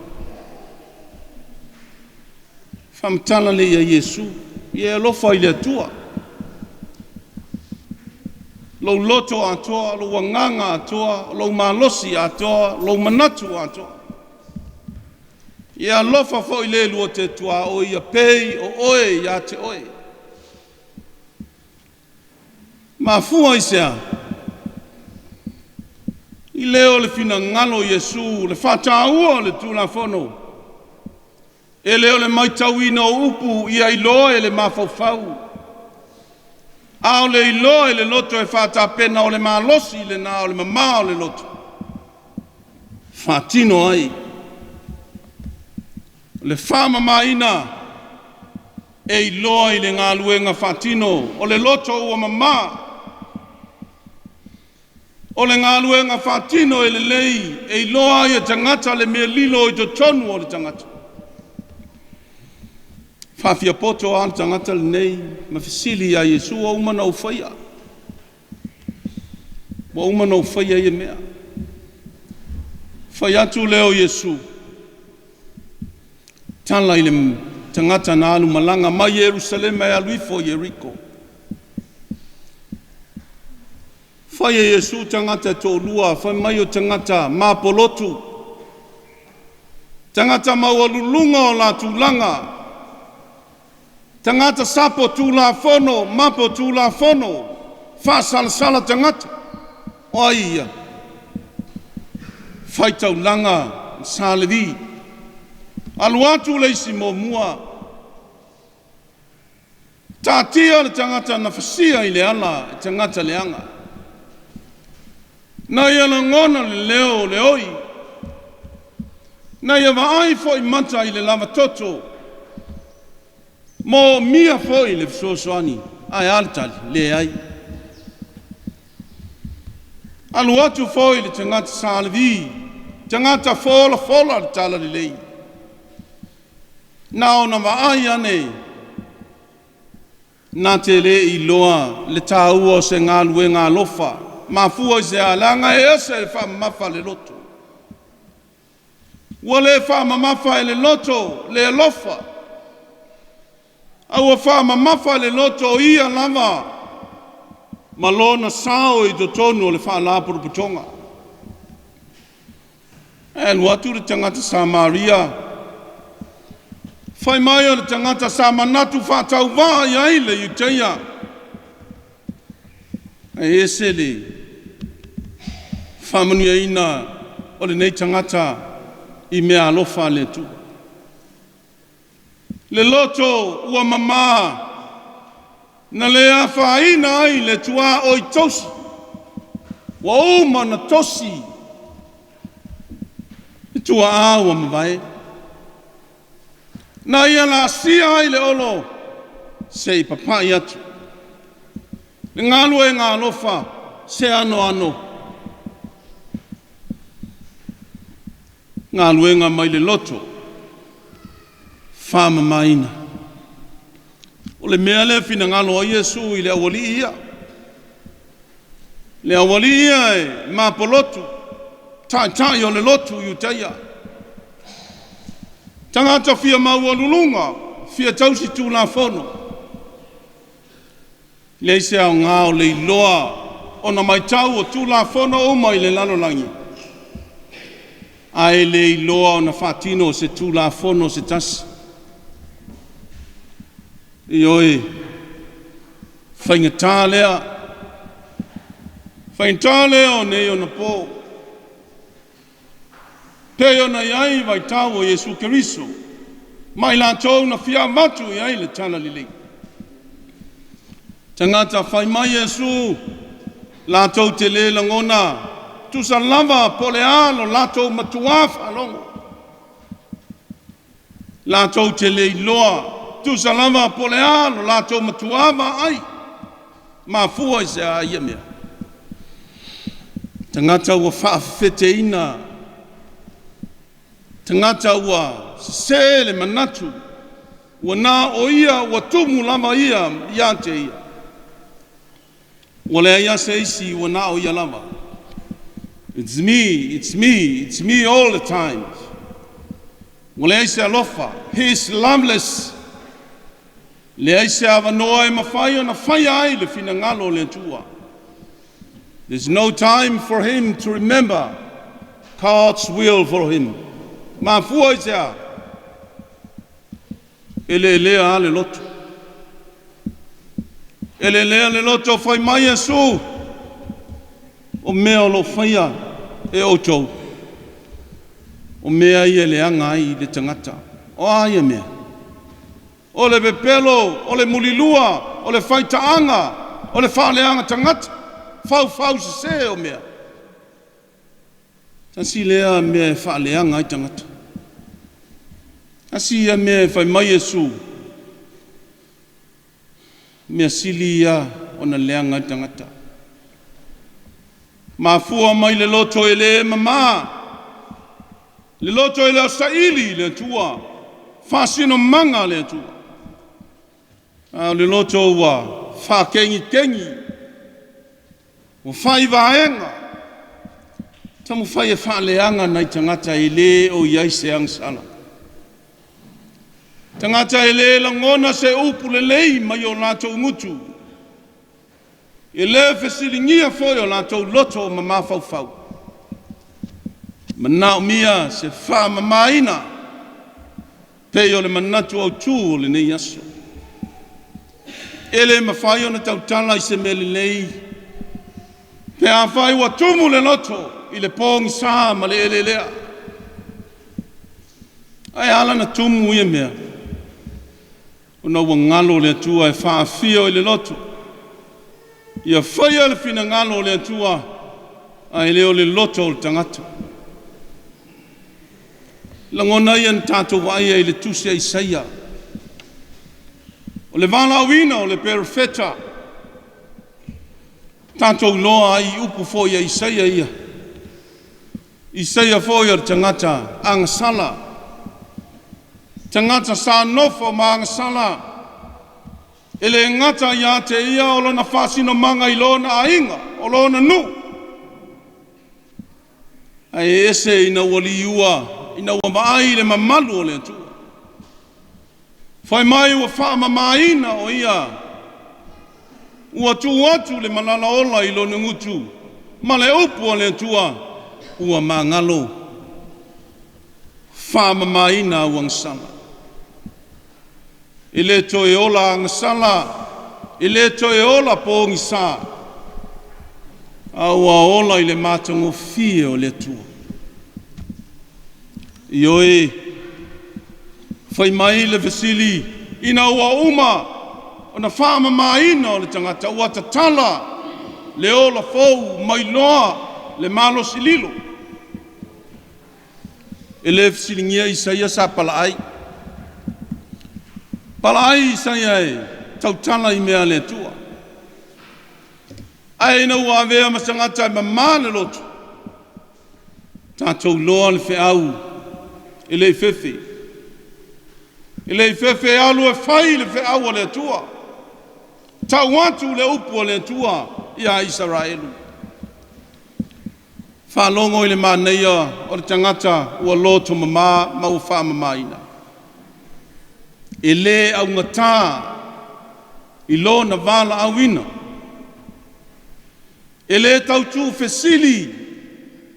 Whamtala le ia Yesu. Ia lofa i le atua. Lo loto atoa, lo wanganga atoa, lo malosi atoa, lo manatu atoa. Ia lofa fo i le lua te tua o ia pei o oe ia te oe. Ma fua i sea. I leo le fina ngalo Yesu, le whataua le tūlafono. E leo le maitauina o upu ia iloa le mafaufau. A o le iloa le loto e whatapena o le malosi le na o le mama o le loto. Whatino ai. Le whama maina e iloa le ngā luenga whatino o le loto ua mama. O le ngā luenga whatino e le lei e iloa e tangata le mea lilo i TOTONU o le tangata. Whawhia poto an tangata le nei ma fesili a Yesu o umana o whaia. Wa umana o whaia i mea. Whaia tu leo Yesu. Tala i le tangata na alu malanga mai Jerusalem e aluifo Yeriko. Whaia Yesu tangata tōlua, whai mai o tangata mapolotu. Tangata maualulunga o la tūlanga. Tangata sapo tūlafono, mapo tūlafono. Whasalasala tangata. O ia. Faitau langa, salevi. Aluatu leisi mo mua. Tātia le tangata na whasia i le ala, tangata le anga. Na ia la ngona le leo le oi. Na ia vaai fo i mata i le lava toto. Mo mia fo i le fsosoani. Ai altali, le ai. Aluatu fo i le tangata salvi. Tangata fola le tala le lei. Nao na vaai ane. Nā te le i loa le tāua se ngā lue ngā lofa. Ma fua i se alanga e ese e wha mafa le loto. Ua le wha mafa e le loto le lofa. Aua wha mafa le loto ia lava. Malona sao i TOTONU o le wha lapuru putonga. E luatu le tangata Samaria. Whai mai o le tangata sa Manatu whatau wā i aile i teia. E ese le whamanuia ina o le nei tangata i mea alofa le tu. Le loto ua mama na le awhaina ai le tua oi tosi. Wa uma na tosi. I tua awa mawai. Na ia la sia ai le olo se i papai atu. Le ngalo e ngalo fa se ano. Ngalo e ngā mai le loto. Fama maina. O le mea le fina ngalo a Yesu i le awali ia. Le awali ia e mapolotu. Tai o le lotu i utaia. Tangata fia maua lulunga. Fia tausi tu la fono. Le se au ngao le iloa. O na mai tau o tu la fono o mai le lalo langi. Ai le iloa o na fatino se tu la fono se tasi. Ioi, whaingatā lea o nei o na pō. Pei o na iai vai tau o Yesu Keriso. Mai la tau na fia matu iai le tala lili. Tangata whai mai Yesu, la tau te le langona. Tu sa lava po le alo, la tau matuafa longo. La tau te le iloa. Tu salama po le alo, la tau matuama ai. Ma fua i se a ia mea. Tangata ua whaafeteina. Tangata ua sele manatu. Ua nā o ia, ua tumu lama ia te ia. Ua lea ia se isi, ua nā o ia lama. It's me all the time. Ua lea se alofa, he's loveless. Le aise ava noa e mawhai o na whai ai le fina ngalo le tua. There's no time for him to remember God's will for him. Ma fua i se a. Ele lea le loto. Ele lea le loto whai mai Yesu. O mea lo whaia e o tau. O mea i ele anga ai le tangata. O aia mea. O le bepelo, o le mulilua, o le faitaanga, o le whaaleanga tangata, fau se o mea. Tasi lea mea whaaleanga ai tangata. Asi ia mea whai mai Yesu. Mea sili ia o na leanga ai tangata. Mafua mai le loto e le mama. Le loto e le saili le tua. Fasino manga le tua. Le loto ua wha kengi. O whai vaenga. Tamu whai e wha leanga nei tangata e le o iai se angsala. Tangata e le langona se upu le lei mai o lato ngutu. E le fesilingia foi o lato loto o mama fau. Manao mia se wha mamaina. Pei o le manatu Autu o le nei aso. Ele mawhai o na tautala i se mele lei. Pe a whai wa tumu le loto i le pōngi sā ma le ele lea. Ai ala na tumu ia mea. O na ua ngalo le atua e whaafio i le loto. Ia whai ala fina ngalo le atua ai leo le loto o le tangata. Langona ian tātou waia i le tusi a Isaia. O le vala wina o le perfeta. Tātou loa ai upu foi a Isaia ia. Isaia foi o tangata angasala. Tangata sa nofo ma angasala. Ele ngata ia te ia o lona whasino manga i lona ainga. O lona nu. Ai ese ina wali ua. Ina ua maai le mamalu o le atua. Whai mai ua wha mamaina o ia. Ua tu atu le malala ola i lona ngutu. Ma le upu o le atua. Ua mangalo. Wha mamaina ua ngasala. I le toe ola ngasala. I le toe ola pōngi sā. A ua ola i le mātango fie o le atua. Ioi, Fai mai le vesili ina ua uma o na whaama maina o le tangata ua tatala le ola fou mai loa le malo sililo. E le fisilingia Isaia sa palaai. Palaai Isaia e tautala I mea le tua. Ai na ua avea masangata e mamā le lotu. Tātou loa le whiau e le fefe. E le fefe alu e whai le whiau o le tua. Tau atu le upu o le tua ia Israelu. Whalongo I le māneia o le tangata ua loto mamā mau wha mamaina. E le au ngatā I lo na vala awina. E le tautu fesili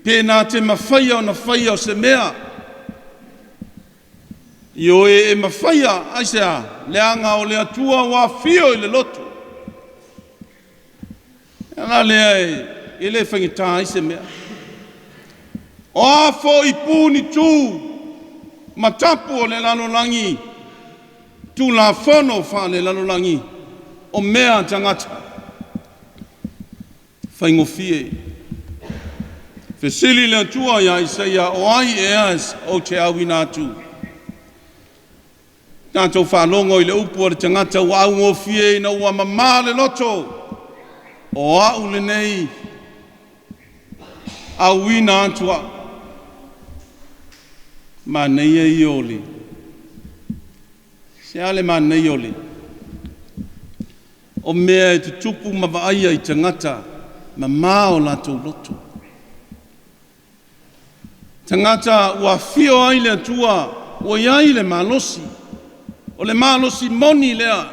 pēnā te mawhaia o na whaia o se mea. Io e mawhaia aisea leanga o le atua wa fio I le loto. Ana lea e le whangita I se mea. O a fo I pūni tū matapu o le lalolangi. Tu la whono wha le lalolangi. O mea tangata. Whaingofie. Fesili le atua ia Isaia o ai eas o te awina atu. Tātou whalongo I le upu o le tangata ua au ngofie na ua mamā le loto. O au le nei awina atua. Ma nei e ioli. Se ale ma nei ioli. O mea e te tupu mawaaia I tangata. Mamā o latou loto. Tangata ua fio ai le atua. Ua iai le malosi. O le malosi moni lea.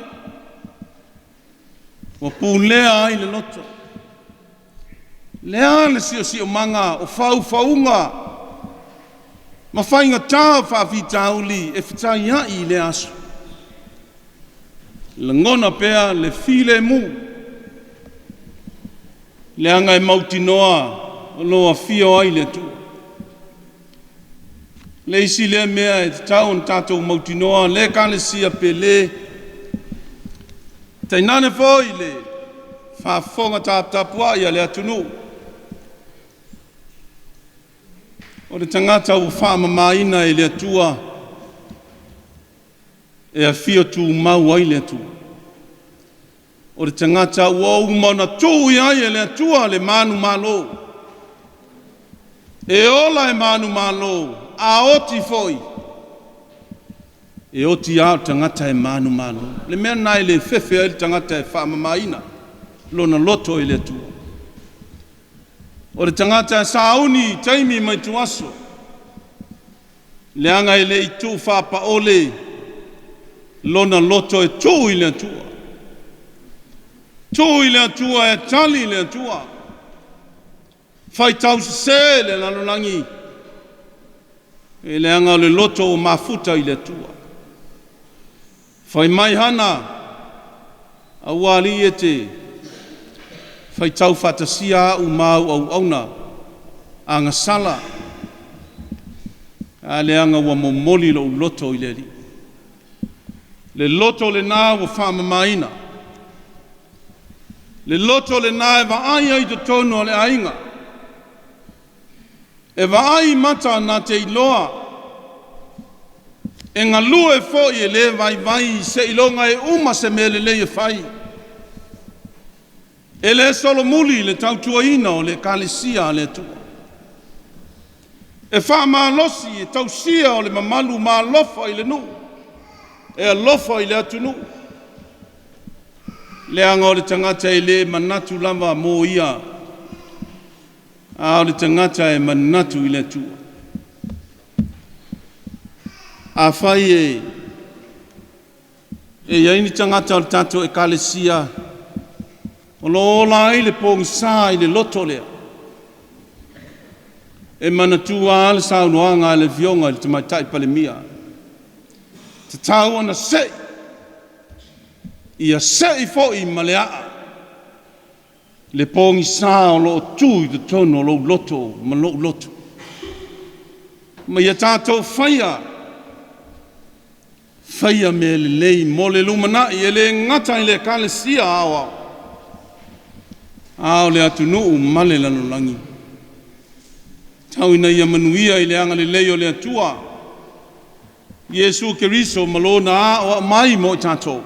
Ua pūlea ai le loto. Lea le sio manga o faunga. Ma whainga tā whawhitauli e whitai ai le aso. Le ngona pea le file mu. Le anga e mautinoa o loa fio ai le tu. Le isi le mea e tau on tātou mautinoa le Ekalesia pe le. Tainane foi le whaafonga tāptapua ia le atunu. O le tangata u whaamamaina e le atua e a fio tu mau ai le atua. O le tangata u au mauna tū ai e le atua le manu malo. E ola e manu malo, a oti foi. E oti au tangata e manu malo. Le mea nai le fefe e le tangata e whaamamaina. Lona loto e le atua. O le tangata sauni taimi mai tuaso. Leanga I le I tu whapa ole. Lona loto e tu I le atua. Tu I le atua e tali le atua. Faitau se le lalolangi. E leanga le loto o mafuta I le atua. Fai mai hana. Awali e te. Faitau fatasia u mau au auna. Anga sala. A leanga ua momoli lo loto I le li. Le loto le nā ua whamamaina. Le loto le nā e vaai ai TOTONU o le ainga. E vaai mata na te iloa. E ngā lue fo I le vai se ilonga e uma se me le e whai. E le solomuli le tautuaina o le Ekalesia le tua. E whaamalosi e tausia o le mamalu lofa I le nu. E alofa I le atunu. Le anga o le tangata I le manatu lava mo ia. A o le tangata e manatu I le tua. A whai e iaini tangata o le tato Ekalesia. O lo la I le pong sa I le loto lea. E Manatu a le saunoanga le vionga le tamaitai palemia. Te tau ana sei. Ia sei fo I malea. Le pong sa o lo tu I TOTONU o lo loto, ma lo loto. Ma ia tātou whaia. whaia me le lei mo le lumana i le ngata i le Ekalesia awa. Ao le atu nuu male lano langi. Tau ina ia manuia i le anga le lei o le atua. Yesu Keriso malona a o mai mo tatou.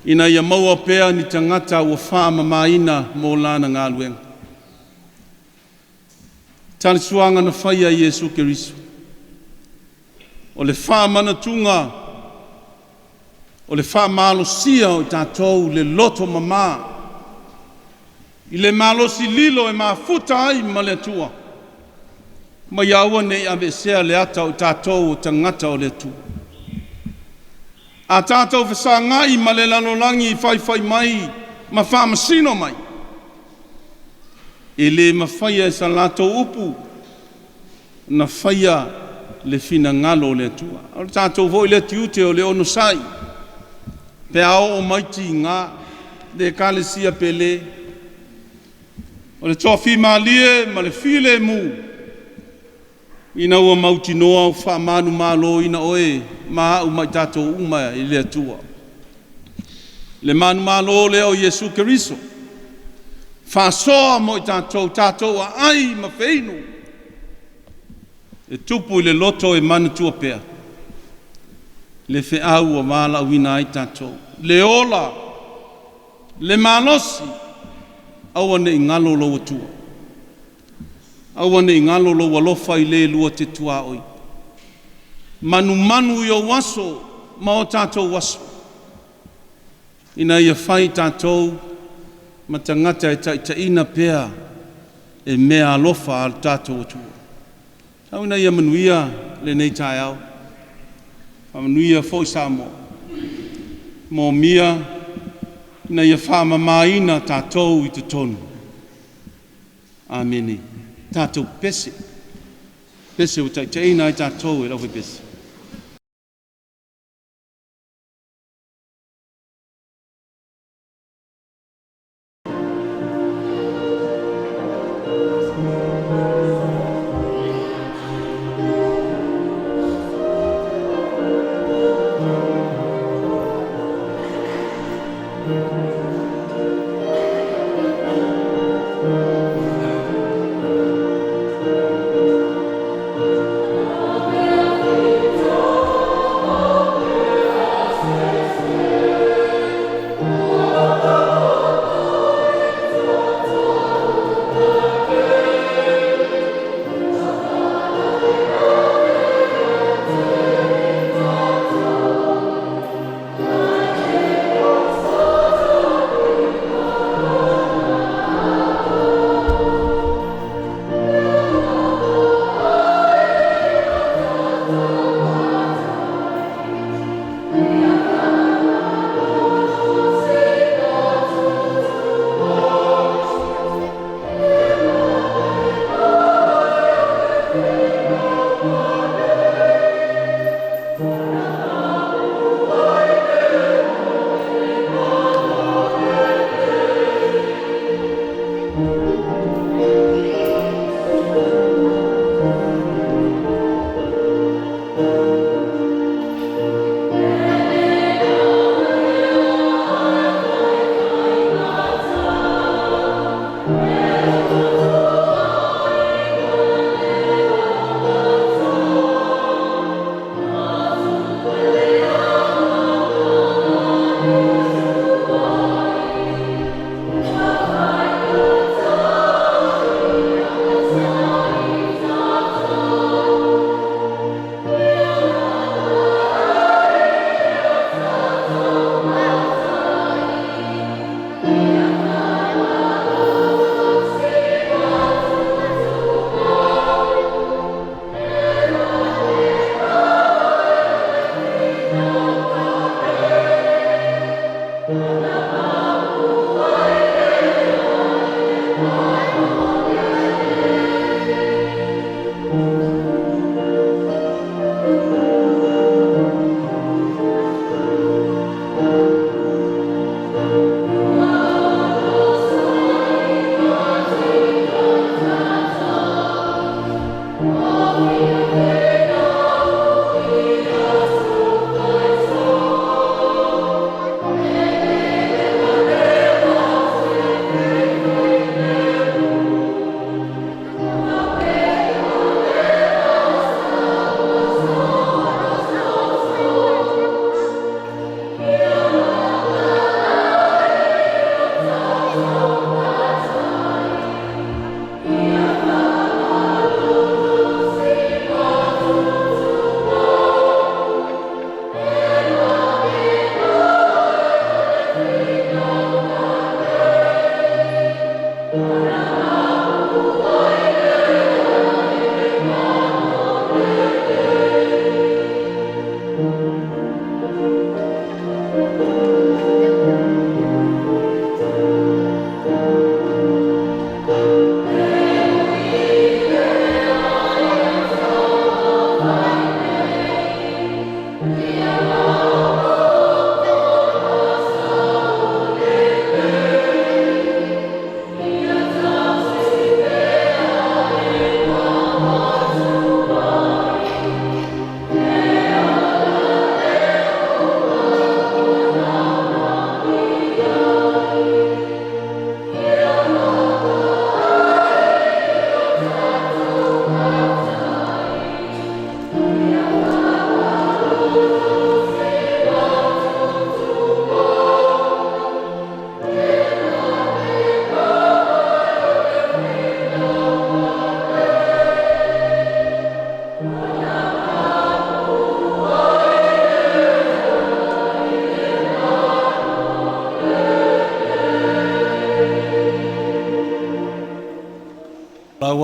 Ina ia maua pea ni tangata ua wha mamaina mo lana ngā luenga. Tale suanga na whaia Yesu Keriso. O le wha manatunga, o le wha malosia o tatou le loto mama. I le malosi lilo e mafuta ai ma le atua. Ma iaua nei ave sea le ata o tatou o tangata o le atua. A tātou whasa ngai ma le lanolangi i whai mai, ma wha masino mai. E le mawhaia e sa lato upu, na whaia le fina ngalo le atua. O tātou voi le tiute o le ono sai. Pe ao o maiti ngā, le Ekalesia pele. O le tofi malie, ma le file mu. Ina ua mauti noa o wha manu malo ina oe maa umai tātou umai i le atua. Le manu malo le o Yesu Keriso. Wha soa mo i tātou a ai ma wheinu. E tupu i le loto e Manatu pea. Le wheau o mala uina ai tātou. Le ola, le malosi, awane i ngalo lo atua. Awane i ngalo lo walofa i le lua te tua oi. Manu i o waso, ma o tātou waso. Ina ia whai tātou, ma tangata e taina pea, e mea alofa al tātou atua. Tau ina ia manuia le nei tai au. Manuia fo i Samoa. Mo mia, ina ia wha mamaina tātou i te tonu. Amene. Tātou pese. Pese o taina i tātou e rau pese. Amen.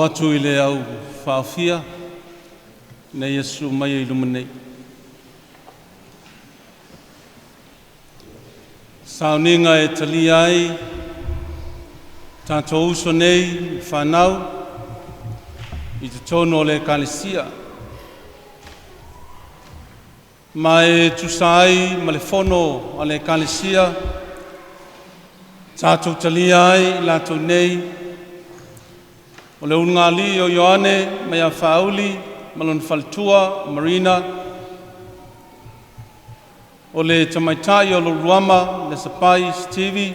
atu i le au whaafia, na Yesu mai i lumanei. Sauniga e tali ai, tātou uso nei, whanau, i te tono le Ekalesia. Ma e tusai, ma le fono a le Ekalesia, tātou tali ai, lato nei, o le ungali o Ioane, mai a whauli, malon faltua, Marina, o le tamaitai o Loruama, le Sapai, Stevie,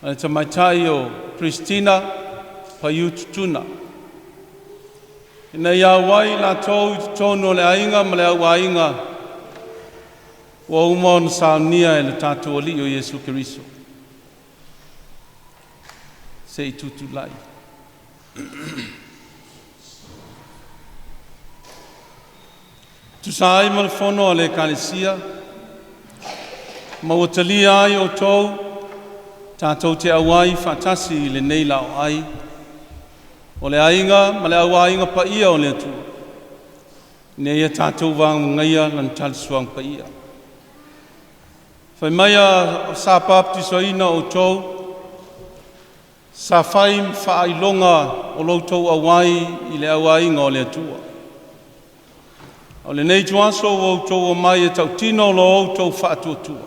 o le tamaitai o Christina, Paiu Tutuna. Ina ia wai la tau i tono le ainga, ma le au ainga, ua umon saunia e le tātou ali o Yesu Keriso. Se i tutu lai. Tusai ma le fono a le Ekalesia, ma ua talia ai o tou, tātou te awai whatasi le nei lao ai, o le ainga, ma le au ainga pa ia o le atu, ne ia tātou wang ngaia lan talisuang pa ia. Whai mai a sa baptisoina o tou, sa whai whaailonga o loutou awai i le au ainga o le atua. O le nei tuaso o tau o mai e tau tino lo o tau whaatuatua.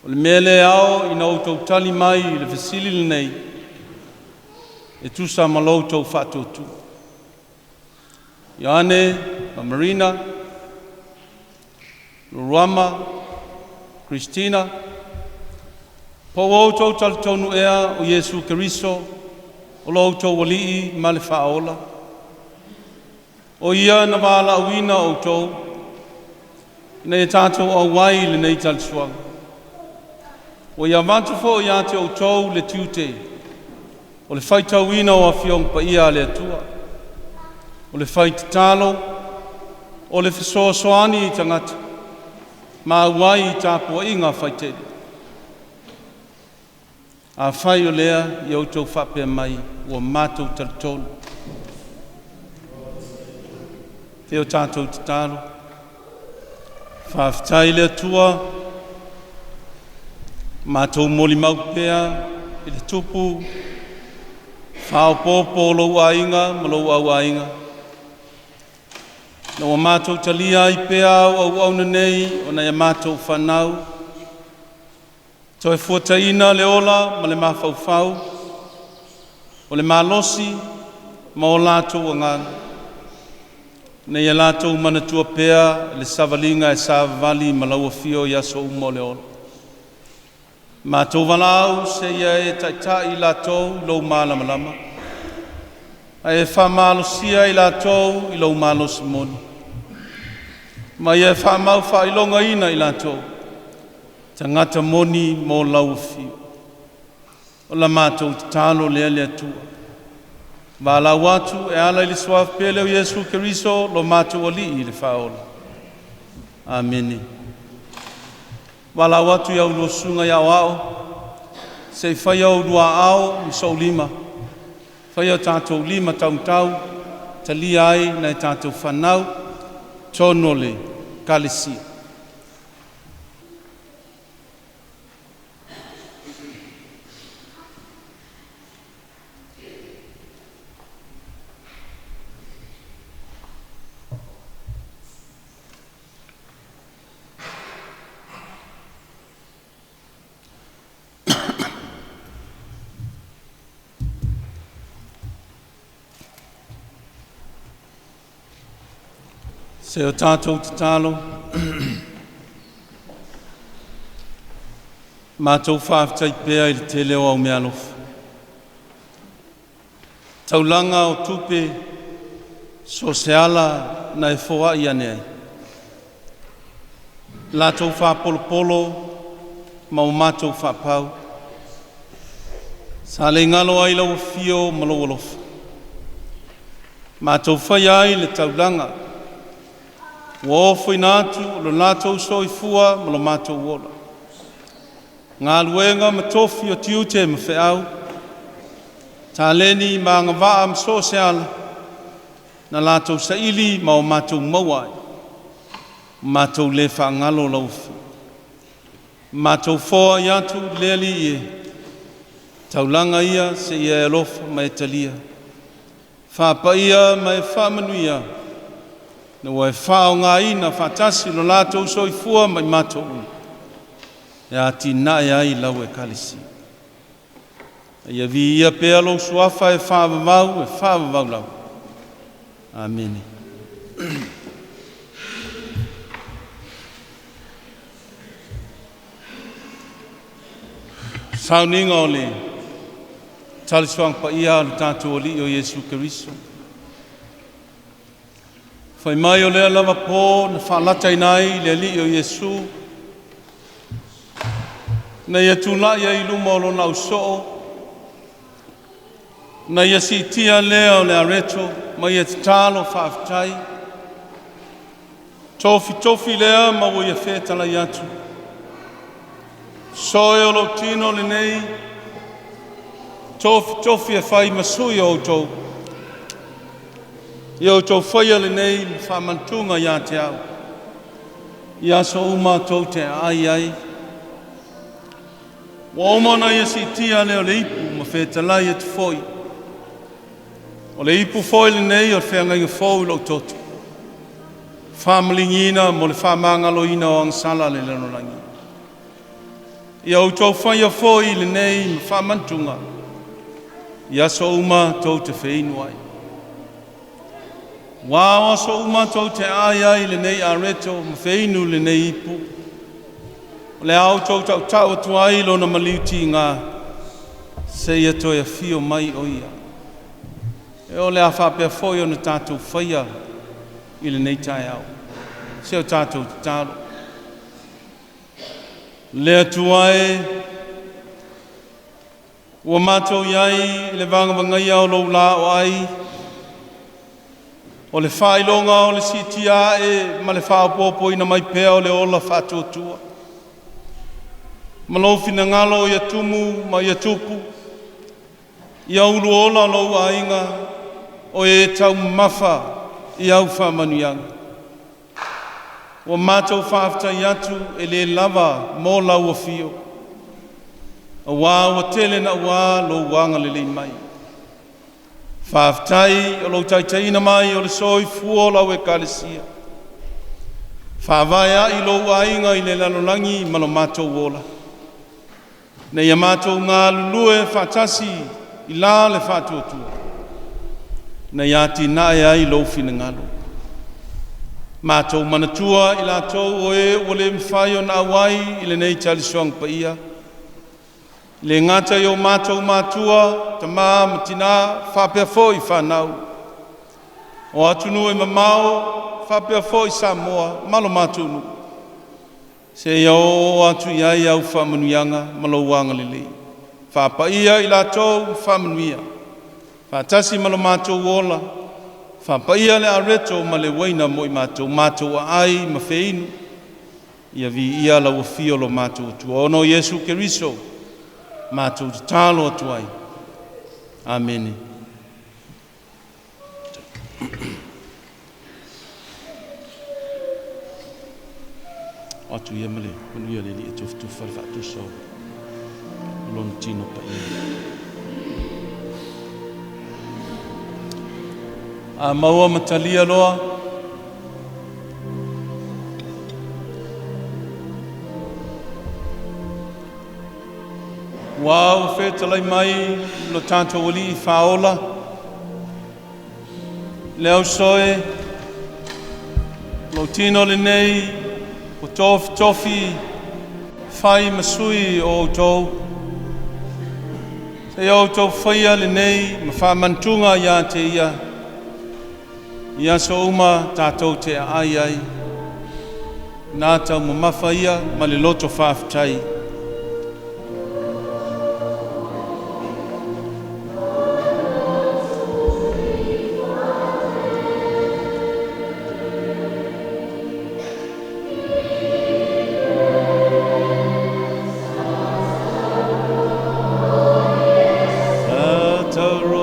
O le mele ao ina o tau tali mai i le fasili le nei e tusa ma lo tau whaatuatua. Ioane, Marina, Loruama, Christina, po o tau talitonu ea o Yesu Keriso, o lo tau walii ma le whaola. O ia na wala awina o tau, ina e tātou au wai le nei talisuang. O ia mantufo o ia te o tau le tiute, o le Faitau ina o afiong pa ia le atua, o le Faitalo, o le fesoasoani i tangata, ma wai i tāpua inga Faitele. A whai o lea i au tau whapea mai, o mātou talitonu. Te o tātou te tālo. Whawhitai le atua. Mātou moli maupea. I le tupu. Whao pōpō lou ainga, ma lou au ainga. Na o mātou talia i pea au au nei, o na ia mātou whanau. Toi fuataina le ola, ma le mawhauwhau. O le malosi, ma o lātou angana. Nei e lātou Manatu pea le savalinga e savali malaua fio i aso umo le ola. Mātou walau se ia e taitai i lātou lou malamalama. A e whamalosia i lātou i lou malo simoni. Ma ia e whamau whailonga ina i lātou. Tangata moni mo lau fio. O la mātou te tālo lea lea tua. Vala watu e ala ili suaf pele o Yesu Keriso lo matu ali i le whaola. Amene. Vala watu ya ulo sunga ya wao. Se whai au dua ao mi sau lima. Whai au tātou lima tau tali ai na tātou whanau. Tono le Ekalesia. Se o tātou te tālo, mātou whaafitai pēa i le te leo au mea alofa. Taulanga o tupe so se ala na e foa i ane ai. Lātou whaapolopolo ma o mātou whaapau. Sa le ngalo ai lau fio ma lau alofa. Mātou whai ai le taulanga. Wo foi natu lo nato so I fua ma lo mato wola. Ngā luenga ma tofi o tiute ma whiau. Taleni mangava am social na lato saili mau matou mawai. Matou le whangalo laufi. Matou foa yatu leli e. Taulanga ia se ia elofa mai talia. Whapa ia mai whamanuia. Na wai whao ngā ina whatasi lo lato soifua mai matou. Ia tina ia i lau Ekalesia. Ia vi ia pea lo suafa e whaavavau lau. Amen. Sauniga o le talisoaga paia o le tatou alii o Iesu Keriso. Fai mai o lea lava pō na whaalata ina ai le alii o Iesu. Na ia tūlaʻi ai luma o lona ausoo. Na ia siʻitia lea o le areto ma ia tatalo faafetai. Tofi lea ma ua ia fetalai atu. Soe o lo tino le nei, tofi e whai masui o outou. I outou whaia le nei, whamantunga ia te au. I aso uma tau te ai. Wa omana ia si tia leo le ipu, ma whetalai e te whoi. O le ipu whoi le nei, o le whengai whoi lo toto. Whamalingina, mo le whamangalo ina o angsala le lanorangi. Ia outou whaia fōi le nei ma whamantunga. Ia so uma tau te whainu ai. Wā so uma tau te ai le nei areto ma whainu le nei ipu. O le au tau atu ai lo na maliuti ngā. Se ia toi a whio mai o ia. E o le a whapea fōi o na tātou whaia i le nei tai au. Se o tātou te tālo. Lea tuae, ua mātou iai, le vangavanga ia o lou la o ai, o le whailonga o le sitia e, ma le whaopopo ina mai pea o le ola whātuatua. Ma lou fina ngalo ia tumu, ma ia tupu, ia ulu ola lou ainga, o e tau mafa, i au whamanuianga. Wa mātou whaaftai atu e le lava mō lau a whio. A wā wa tele na wā lo wanga le mai. Whaaftai o lo taitaina mai o le soi fuo lau Ekalesia. Whaavai a i lo ainga i le lalolangi ma lo mātou wola. Na ia mātou ngā lulue whaatasi i la le whaatuatua. Na ia tina e ai lo fina ngalo. Mātou manatua i lātou o e le mwhai o nā wai i le nei talisoang pa ia. Le ngata i o mātou mātua, ta mā matina, whapea fō i whanau. O atunu e mamao, whapea fō i Samoa, malo mātou nu. Se ia o atu ia i au whamanuianga, malo wanga lelei. Whapa ia i lātou whamanuia. Whātasi malo mātou wola. Whapaia le areto ma le waina mo i mātou a ai ma wheinu. Ia vi ia la wafio lo mātou atua. Ono Iesu Keriso, mātou te tālo atu ai. Amen. Atu ia male, manu ia le li e tuftu wharwhatu so. Lon tino pa ia. A maua matalia loa. Wau whetalai mai lo tātou ali I whaola. Leo soe. Lo tino le nei. O tofi. Whai masui o outou. Se outou whaia le nei. Ma whamantunga ia te ia. Ia so uma tātou te ai. Nā tau mamafa ia ma le loto whaafetai. Tātou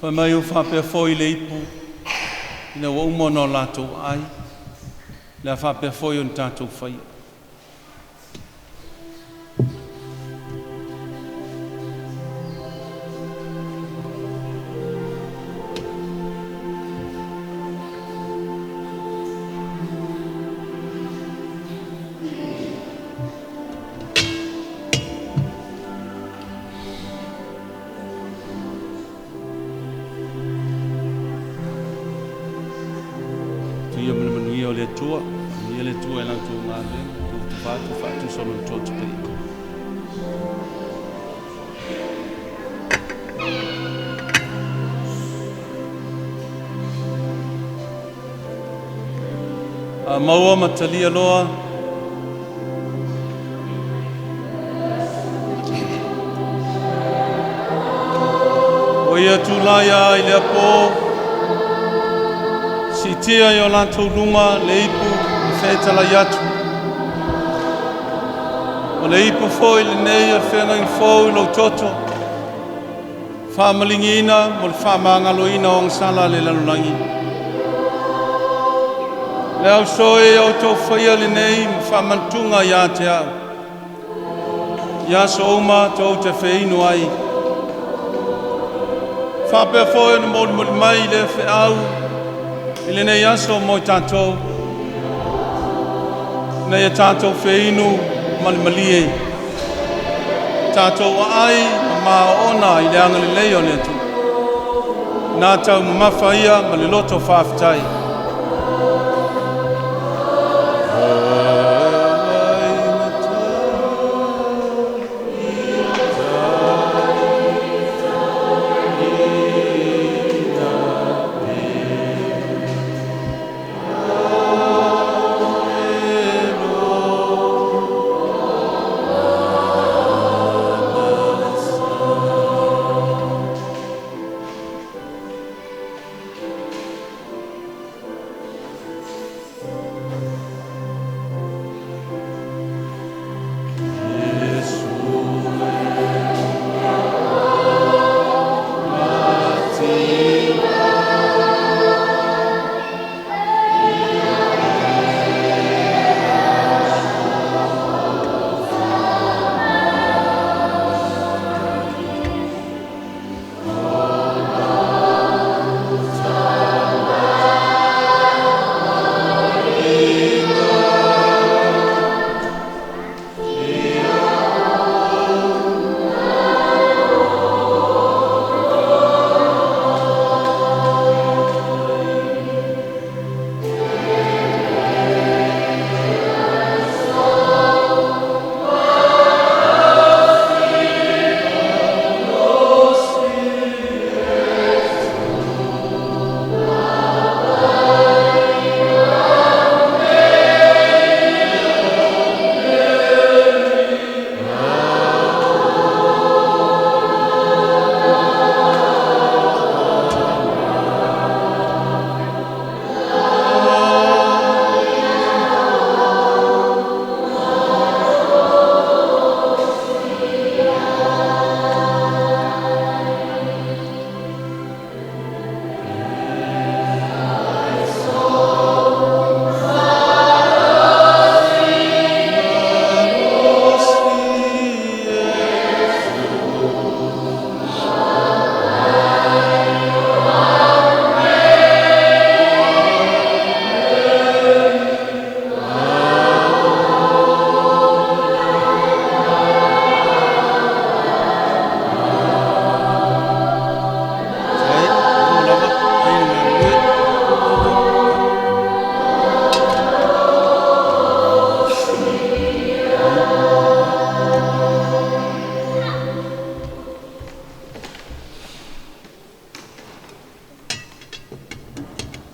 Wha mai o Faifeau I le ipu, ina wa umono lato ai, le Faifeau yon tato whai. Maua matalia loa. Oia tulaya I le apo. Si tia I o lantou lunga le ipu I whetala yatu. O le ipu foi le nei a whenga I fau I lo toto. Whamalingina mo le whamangaloina o ngasala le lalunangi. Le au soe au tau whaia le nei whamantunga ia te au. Ia so oma tau te whainu ai. Whapea whoe na mori mai le whe au. I le nei aso mo I tātou. Nei a tātou whainu mali malie. Tātou ai ma ona I le anga le leo le tu. Nā tau mawhaia ma le loto whaafitai.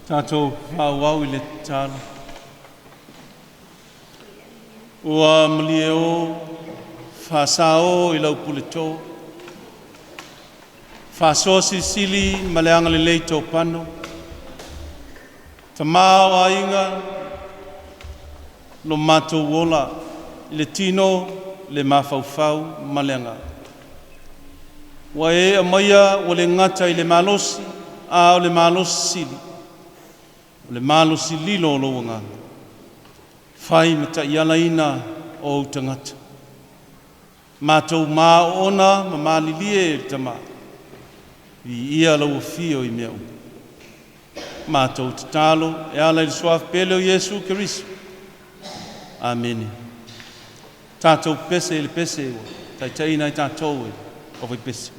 Tātou whauau I le tāna. Ua malie o, whasao I lau pule tō. Whasosi sili ma le anga le leito pano. Ta mao a inga, lo matou wola, I le tino le mafaufau ma le anga. Wa e amaia o le ngata i le malosi, a o le malosi sili. O le malosi lilo lo wanga. Fai mata iala ina o tangata. Mātou mā ona ma mālilie e tama. I ia lau fio i mea. Mātou te talo e ala i suaf pele o Yesu Kerisiano. Amen. Tātou pese e le pese o. Tai taina i tātou e. O vai pese.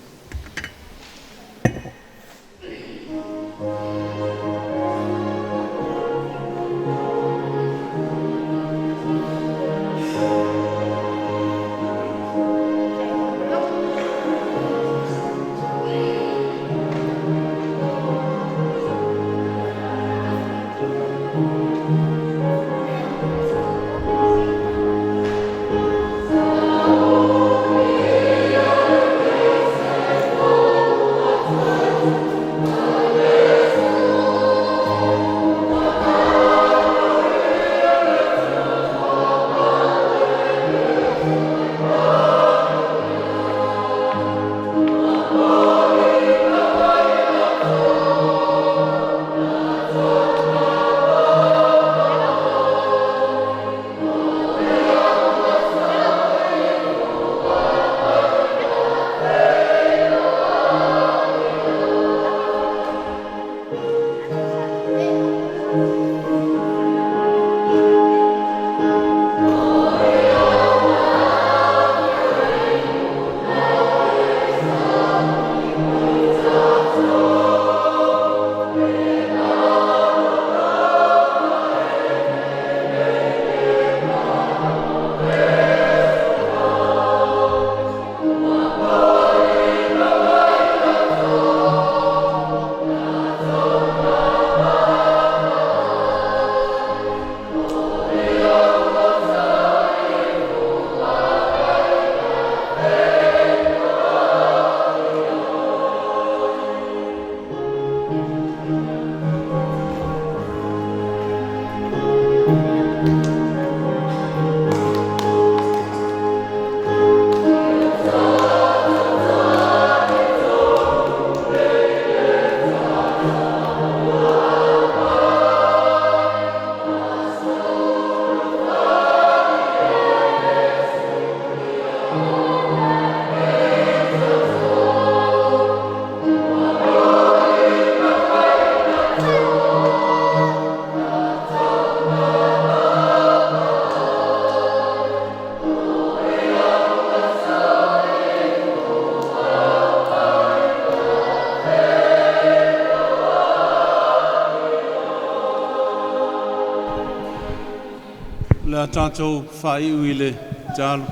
La tātou whai ui le tālo.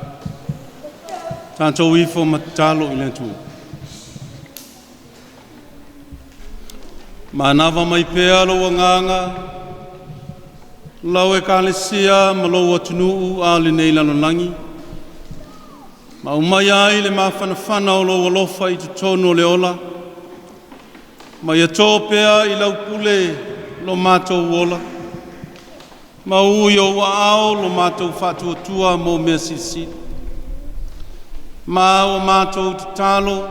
Tātou ifo ma tālo i le tū. Mānawa mai pēa lo nganga. Lau Ekalesia ma lo atunuu a le nei lalonangi. Ma umai ai le mawhanawhana o lo alofa i TOTONU o le ola. Ma ia tō pēa i lau pule lo mātou ola. Ma ui o wa ao lo mātou whatuatua mō mea sisi. Ma o mātou te talo,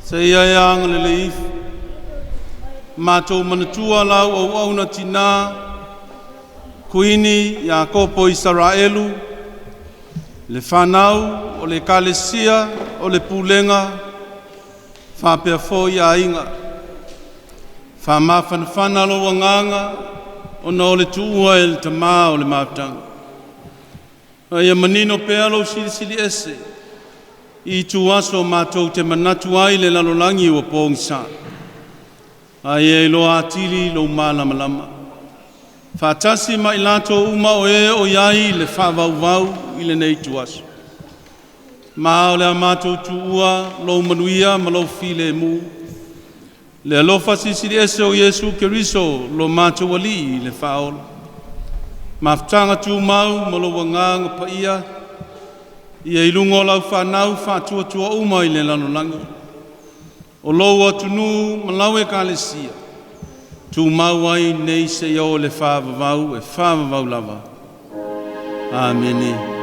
se ia anga le leif. Mātou manatua lau au auna tina, kuini ia kopo i Sala'ilua, le whanau o le Ekalesia o le pulenga, Faifeau ia inga. Whamawhanawhana lo wanganga, o na o le tuua e le tamā o le mātanga. Ia manino pēa lo sili ese, i tu aso mātou te manatu ai le lalolangi o pōngi sā. Ai e lo atili lo mālamalama. Whātasi mai lato uma o e o iai le whāwauvau i le nei tu aso. Mā o le a mātou tuua lo manuia ma lo file mu. Le alofa sisiri ese o Yesu Kerisiano lo mātou ali le whaola. Mawhtanga tū mau ma lo wanganga pa ia. Ia ilungo lau whanau whātua uma i le lanolangi. O lo atunu ma lau Ekalesia. Tū mau ai nei se o le whāvavau e whāvavau lava. Amen.